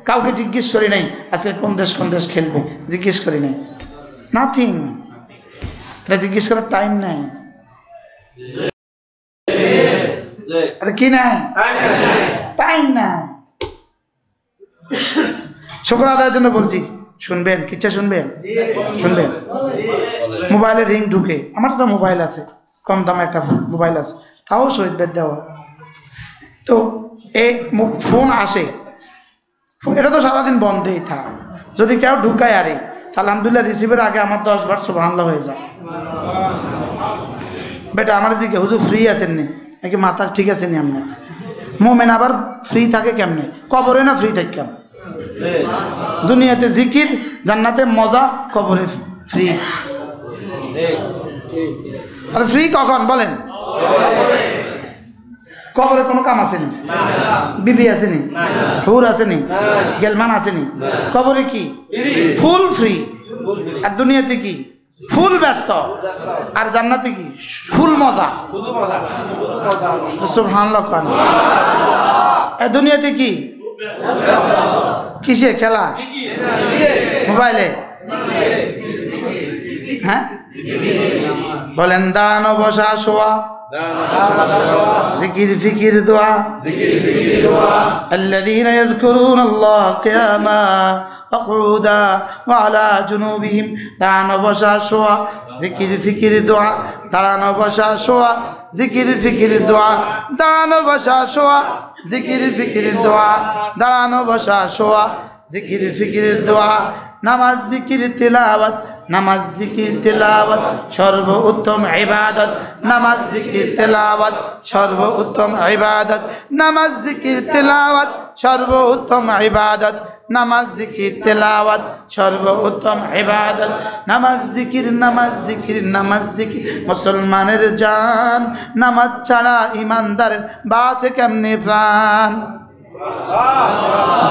কাউকে জিজ্ঞেস করি নাই আজকে কোন দেশ খেলবে, জিজ্ঞেস করি নাই। নাথিং, এটা জিজ্ঞেস করার টাইম নাই। আরে কি নাই? টাইম নাই। শুকর আদায়ের জন্য বলছি, শুনবেন? কিচ্ছা শুনবেন? শুনবেন? মোবাইলে রিং ঢুকে, আমার একটা মোবাইল আছে, কম দামে একটা মোবাইল আছে, তাও শহীদ বেদ দেওয়া। তো এই ফোন আসে, এটা তো সারাদিন বন্ধই থাক, যদি কেউ ঢুকায় আরে আলহামদুলিল্লাহ রিসিভের আগে আমার 10 বার সুবহানাল্লাহ হয়ে যায়। বেটা আমার জিজ্ঞে হুজুর ফ্রি আছেন নি নাকি মাথা ঠিক আছে নি? আপনার মোমেন আবার ফ্রি থাকে কেমনে? কবরে না ফ্রি থাকে কেমন? দুনিয়াতে জিকির, জান্নাতে মজা, কবরে ফ্রি। আর ফ্রি কখন বলেন? কবরে কোনো কাম আসেনি, বিবি আসেনি, হুর আসেনি, গেলমান আসেনি। কবরে কি? Full free. আর দুনিয়াতে কি? ফুল ব্যস্ত। আর জান্নাতে কি? ফুল মজা। সুবহানাল্লাহ। দুনিয়াতে কি? কিসে খেলা? মোবাইলে। হ্যাঁ বলেন, দাঁড়ানো বসা শোয়া, জিকির ফিকির দোয়া। الذين يذكرون الله قياما وقعودا وعلى جنوبهم। দাঁড়ানো বসা শোয়া, জিকির ফিকির দোয়া। দাঁড়ানো বসা শোয়া, জিকির ফিকির দোয়া। দাঁড়ানো বসা শোয়া, জিকির ফিকির দোয়া। দাঁড়ানো বসা শোয়া, জিকির ফিকির দোয়া। নামাজ জিকির তিলাওয়াত, নামাজ জিকির তেলাওয়াত সর্বোত্তম ইবাদত। নামাজ জিকির তেলাওয়াত সর্বোত্তম ইবাদত। নামাজ জিকির তেলাওয়াত সর্বোত্তম ইবাদত। নামাজ জিকির তেলাওয়াত সর্বোত্তম ইবাদত। নামাজ জিকির, নামাজ জিকির, নামাজ জিকির মুসলমানের জান। নামাজ ছাড়া ইমানদারের বাঁচে কেমনে প্রাণ?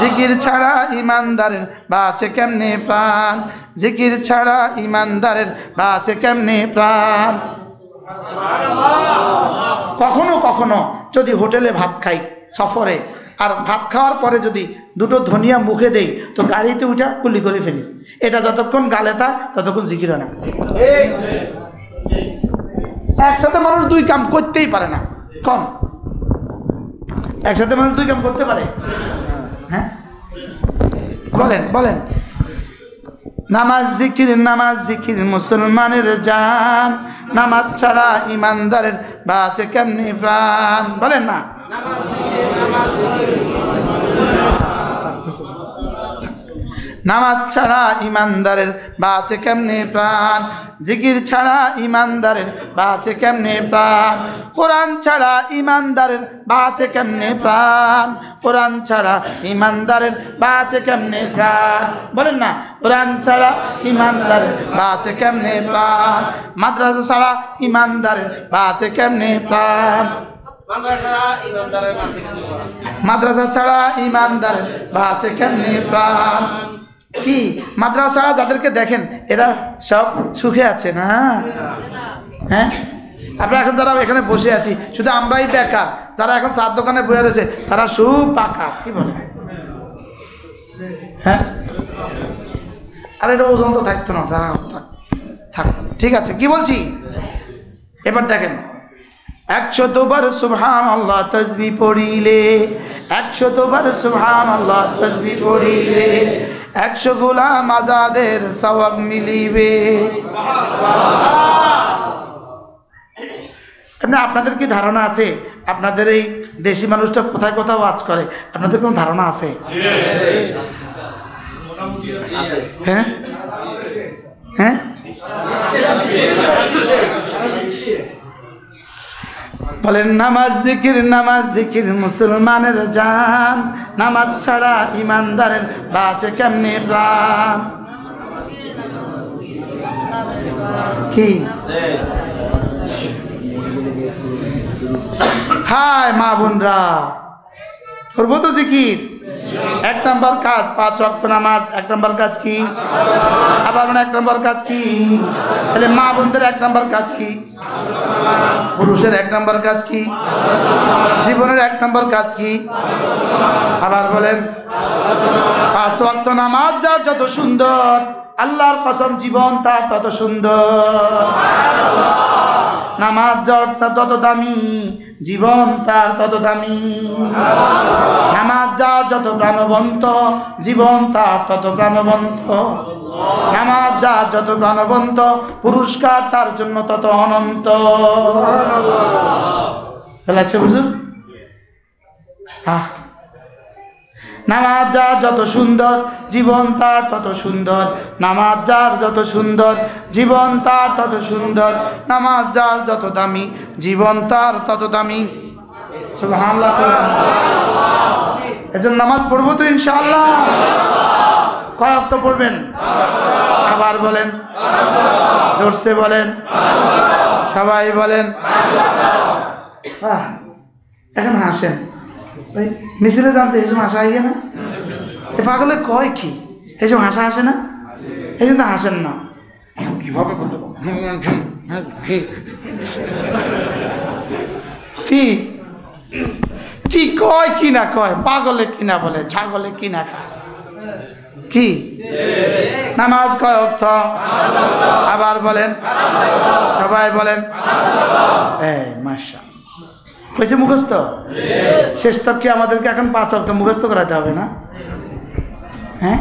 জিকির ছাড়া ইমানদারের বাঁচে কেমনে প্রাণ? জিকির ছাড়া ইমানদারের বাঁচে কেমনে প্রাণ? কখনো কখনো যদি হোটেলে ভাত খাই সফরে, আর ভাত খাওয়ার পরে যদি দুটো ধনিয়া মুখে দেই তো গাড়িতে উঠা কুলি করে ফেলি। এটা যতক্ষণ গালে তা ততক্ষণ জিকির হয় না। একসাথে মানুষ 2 কাম করতেই পারে না। কোন একসাথে মানুষ 2 কাম করতে পারে? হ্যাঁ বলেন বলেন। নামাজ জিকির, নামাজ জিকির মুসলমানের জান। নামাজ ছাড়া ইমানদারের বাঁচে কেমনে প্রাণ? বলেন না। নামাজ ছাড়া ইমানদারের বাঁচে কেমনে প্রাণ? জিকির ছাড়া ইমানদারের বাঁচে কেমনে প্রাণ? কোরআন ছাড়া ইমানদারের বাঁচে কেমনে প্রাণ? কোরআন ছাড়া ইমানদারের বাঁচে কেমনে প্রাণ? বলেন না। কোরআন ছাড়া ইমানদারের বাঁচে কেমনে প্রাণ? মাদ্রাসা ছাড়া ইমানদারের বাঁচে কেমনে প্রাণ? মাদ্রাসা ছাড়া ইমানদারের বাঁচে কেমনে প্রাণ? কি মাদ্রাসা ছাড়া যাদেরকে দেখেন এরা সব সুখে আছে না? হ্যাঁ আমরা এখন যারা এখানে বসে আছি শুধু আমরাই বেকার, যারা এখন চার দোকানে বসে রয়েছে তারা সুখ পাকা। কি বলে? হ্যাঁ আর এটা ওজন তো থাকতো না, তারা থাক। ঠিক আছে, কি বলছি এবার দেখেন। 100 বার সুবহানাল্লাহ তাসবিহ পড়িলে, 100 বার সুবহানাল্লাহ তাসবিহ পড়িলে 100 গোলাম আজাদের সওয়াব মিলিবে। আপনাদের কি ধারণা আছে আপনাদের এই দেশি মানুষটা কোথায় কোথাও ওয়াজ করে আপনাদের কোনো ধারণা আছে? হ্যাঁ হ্যাঁ বলেন নামাজ জিকির মুসলমানের জান, নামাজ ছাড়া ইমানদারের বাঁচে কেমনে প্রাণ। কি হায় মা বোনরা, করবো তো জিকির। 1 নম্বর কাজ 5 ওয়াক্ত নামাজ। 1 নম্বর কাজ কি? আবার 1 নম্বর কাজ কি? তাহলে মা বোনদের 1 নম্বর কাজ কি? পুরুষের 1 নম্বর কাজ কি? জীবনের 1 নম্বর কাজ কি? আবার বলেন 5 ওয়াক্ত নামাজ যার যত সুন্দর, আল্লাহর কসম জীবন তার তত সুন্দর। নামাজ যার তত দামি, জীবন তার তত দামি। নামাজ যার যত প্রাণবন্ত, জীবন তার তত প্রাণবন্ত। নামাজ যার যত প্রাণবন্ত, পুরস্কার তার জন্য তত অনন্ত। লাগছে বুঝুন? নামাজ যার যত সুন্দর, জীবন তার তত সুন্দর। নামাজ যার যত সুন্দর, জীবন তার তত সুন্দর। নামাজ যার যত দামি, জীবন তার তত দামি। সুবহানাল্লাহ। এজন্য নামাজ পড়বো তো ইনশাআল্লাহ। কয় ওয়াক্ত পড়বেন? আবার বলেন, জোরসে বলেন, সবাই বলেন। এখন হাসেন ভাই, মিছিলে জানতে এই সময় হাসা আইয়ে না? এ পাগলে কয় কি এই সময় হাসা আসে না? এই জন্য হাসেন না। কিভাবে বলতে কি কি কয় কি না কয়, পাগলে কি না বলে, ছাগলে কি না খায়। কি নামাজ কয় ওয়াক্ত? আবার বলেন, সবাই বলেন। এই মাশাআল্লাহ, হয়েছে মুখস্থ? শেষ তক কি আমাদেরকে এখন 5 ওয়াক্ত মুখস্থ করাতে হবে না? হ্যাঁ,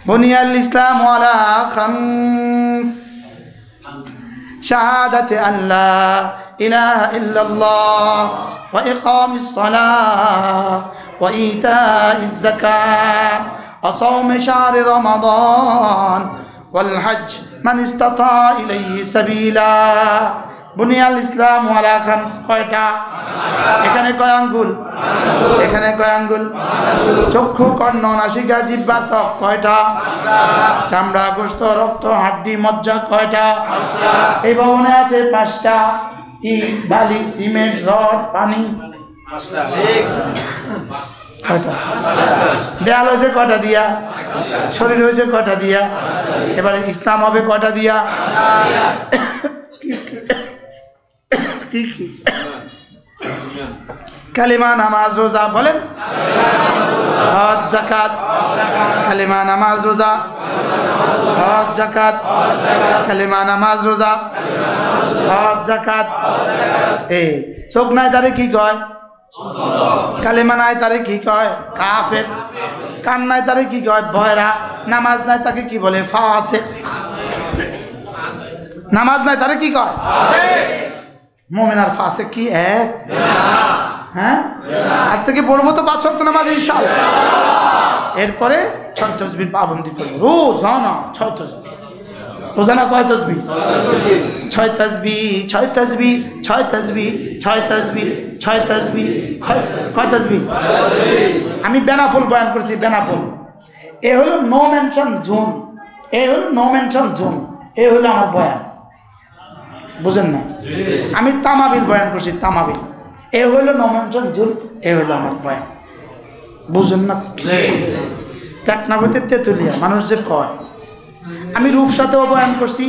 বুনিয়াল ইসলাম আলা খামস, শাহাদাতে আল্লাহ ইলাহা ইল্লাল্লাহ ওয়া ইকামিস সালাহ ওয়া ইতাইজ যাকাত ওয়া সাওমি শাহরি রমাদান ওয়াল হজ মান ইসতাতা ইলাইহি সাবিলা। বুনিয়াল ইসলাম আলা খামস কয়টা? এখানে কয় আঙ্গুল? এখানে কয় আঙ্গুল? চক্ষু, কর্ণ, নাসিকা, জিহ্বা, ত্বক কয়টা? চামড়া, গোশত, রক্ত, হাড্ডি, মজ্জা কয়টা? এই ভবনে আছে 5টা। ইট, বালি, সিমেন্ট, রড, পানি। দেয়াল হয়েছে কয়টা দিয়া? শরীর হয়েছে কয়টা দিয়া? এবারে ইসলাম হবে কয়টা দিয়া? কালিমা, নামাজ, রোজা। বলেন হজ, যাকাত। কালিমা, নামাজ, রোজা, হজ, যাকাত। কালিমা, নামাজ, রোজা, হজ, যাকাত। এই চোখ নাই তারে কি কয়? কালিমা নাই তারে কি কয়? কাফের। কান নাই তারে কি কয়? বয়রা। নামাজ নাই তাকে কি বলে? ফাসিক। নামাজ নাই তারে কি কয়? মুমিন আর ফাসিক কি এক? হ্যাঁ, আজ থেকে পড়বো তো 5 ওয়াক্ত নামাজ ইনশাআল্লাহ। এরপরে 6 তাসবিহ পাবন্দি করবো রোজানা। 6 তাসবিহ রোজানা। কয় তাসবিহ? 6 তাসবিহ, 6 তাসবিহ, 6 তাসবিহ, 6 তাসবিহ, 6 তাসবিহ। কয় তাসবিহ? আমি বেনাফল বয়ান করছি, বেনাফল। এ হলো নো মেনশন জোন, এ হলো নো মেনশন জোন, এ হলো আমার বয়ান। বুঝেন না? আমি তামাবিল বয়ান করছি, তামাবিল। এ হইল নো মেনশন জোন, এ হইল আমার বয়ান। বুঝেন না? টেকনাফতে তেতুলিয়া মানুষ যে কয়, আমি রূপসাতেও বয়ান করছি,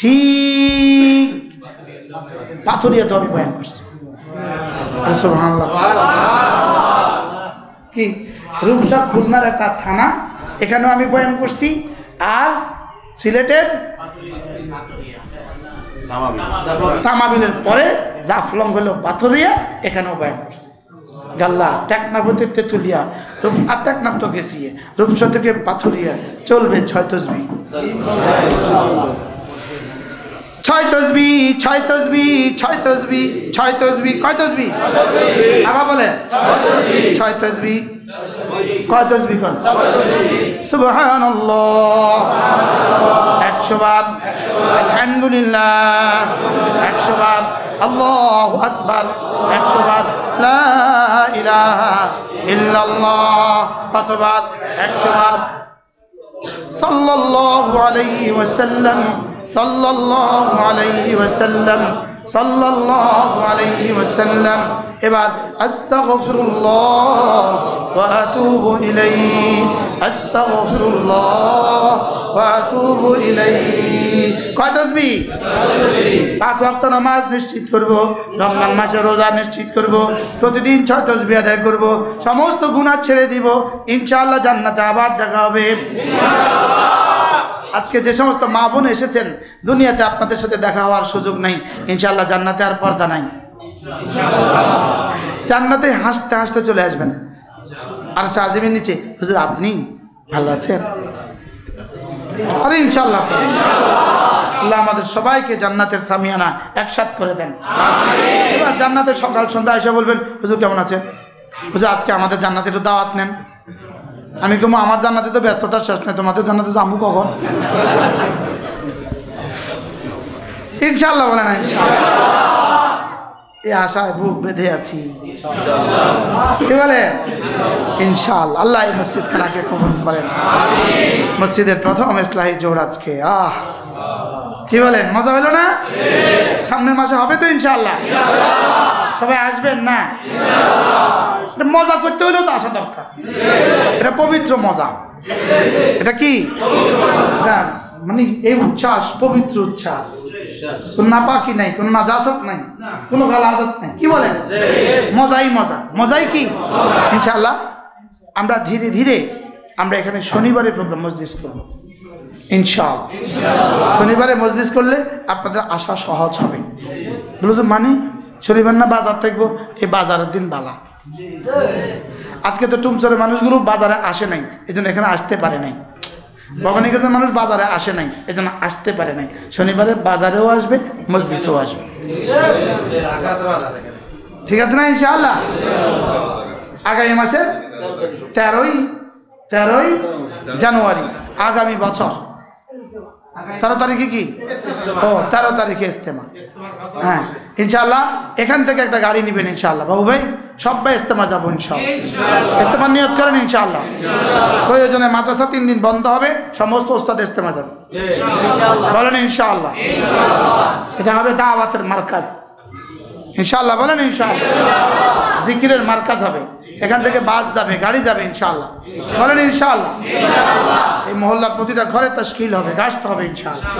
ঠিক পাথরিয়াতেও আমি বয়ান করছি। সুবহানাল্লাহ। কি রূপসা খুলনার একটা থানা, এখানেও আমি বয়ান করছি। আর সিলেটের তামাবিলের পরে জাফলং হলো পাথরিয়া, এখানেও বয়ান করছি। গাল্লা টেকনাফতে তেতুলিয়া, আর টেকনাফ তো গেছি, রূপসা থেকে পাথরিয়া চলবে 6 তাসবিহ। ছয় তসবি, ছয় তসবি, ছয় তসবি, ছয় তসবি। কয় তসবি? আবার বলেন। ছয় তসবি। কয় তসবি কর? সুবহানাল্লাহ 100 বার, আলহামদুলিল্লাহ 100 বার, আল্লাহু আকবার 100 বার, লা ইলাহা ইল্লাল্লাহ কতবার? 100 বার। সাল্লাল্লাহু আলাইহি ওয়াসাল্লাম, সাল্লাল্লাহু আলাইহি ওয়াসাল্লাম, সাল্লাল্লাহু আলাইহি ওয়াসাল্লাম। এবার আস্তাগফিরুল্লাহ ওয়া আতুবু ইলাইহি, আস্তাগফিরুল্লাহ ওয়া আতুবু ইলাইহি। কয় তাসবিহ? 5 ওয়াক্ত নামাজ নিশ্চিত করব, রমজান মাসে রোজা নিশ্চিত করব, প্রতিদিন 6 তাসবিহ আদায় করব, সমস্ত গুনাহ ছেড়ে দিব, ইনশাআল্লাহ জান্নাতে আবার দেখা হবে ইনশাআল্লাহ। আজকে যে সমস্ত মা বোন এসেছেন, দুনিয়াতে আপনাদের সাথে দেখা হওয়ার সুযোগ নাই, ইনশাআল্লাহ জান্নাতে আর পর্দা নাই। জান্নাতে হাসতে হাসতে চলে আসবেন। আর শাহজিমের নিচে, হুজুর আপনি ভালো আছেন? আরে ইনশাআল্লাহ আল্লাহ আমাদের সবাইকে জান্নাতের সামিয়ানা একসাথ করে দেন। এবার জান্নাতে সকাল সন্ধ্যা এসে বলবেন, হুজুর কেমন আছেন? হুজুর আজকে আমাদের জান্নাতে একটু দাওয়াত নেন। আমি কেমন, আমার জান্নাতে তো ব্যস্ততার শেষ নেই, তোমাদের জান্নাতে যাবো কখন? ইনশাআল্লাহ বলে না ইনশাআল্লাহ, এই আশায় বুক বেঁধে আছি। কি বলে? ইনশাআল্লাহ। আল্লাহ এই মসজিদ খানাকে কবুল করেন। মসজিদের প্রথম ইসলাহি জোড় আজকে। কি বলেন? মজা হলো না? সামনের মাসে হবে তো ইনশাআল্লাহ? সবাই আসবেন না? মজা করতে হলেও তো আসা দরকার। এটা পবিত্র মজা। এটা কি? মানে এই উচ্ছ্বাস পবিত্র উচ্ছ্বাস, কোনো নাপাকি নাই, কোনো নাজাসাত নাই, কোনো গালাজাত নাই। কি বলেন? মজাই মজা। মজাই কি? ইনশাআল্লাহ আমরা ধীরে ধীরে আমরা এখানে শনিবারে প্রোগ্রাম মজলিস করব ইনশাআল্লাহ। শনিবারে মজলিস করলে আপনাদের আসা সহজ হবে। বলছো মানে শনিবার না বাজার থাকবো? এই বাজারের দিন বালা। আজকে তো টুমচরের মানুষগুলো বাজারে আসে নাই, এই জন্য এখানে আসতে পারে নাই। ভবানীগঞ্জের মানুষ বাজারে আসে নাই, এই জন্য আসতে পারে নাই। শনিবারে বাজারেও আসবে, মজলিসেও আসবে। ঠিক আছে না ইনশাআল্লাহ? আগামী মাসের 13ই জানুয়ারি আগামী বছর 13 তারিখে কি? ও 13 তারিখে ইস্তেমা। হ্যাঁ ইনশাআল্লাহ এখান থেকে একটা গাড়ি নেবেন ইনশাআল্লাহ। বাবু ভাই সবাই ইস্তেমা যাবো ইনশাআল্লাহ। ইস্তেমার নিয়ত করেন ইনশাআল্লাহ। প্রয়োজনে মাদ্রাসা 3 দিন বন্ধ হবে, সমস্ত ওস্তাদ ইস্তেমা যাবে বলেন ইনশাআল্লাহ। এটা হবে দাওয়াতের মার্কাজ ইনশাআল্লাহ বলেন ইনশাআল্লাহ। জিকিরের মার্কাজ হবে, এখান থেকে বাস যাবে, গাড়ি যাবে ইনশাআল্লাহ বলেন ইনশাআল্লাহ। এই মহল্লার প্রতিটা ঘরে তাশকিল হবে, গাছতে হবে ইনশাআল্লাহ।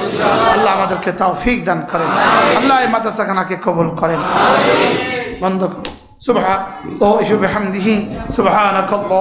আল্লাহ আমাদেরকে তৌফিক দান করেন, আল্লাহ এই মাদ্রাসাখানাকে কবুল করেন। বন্ধ সুবহান ও বিহামদিহি সুবহানাকাল্লাহ।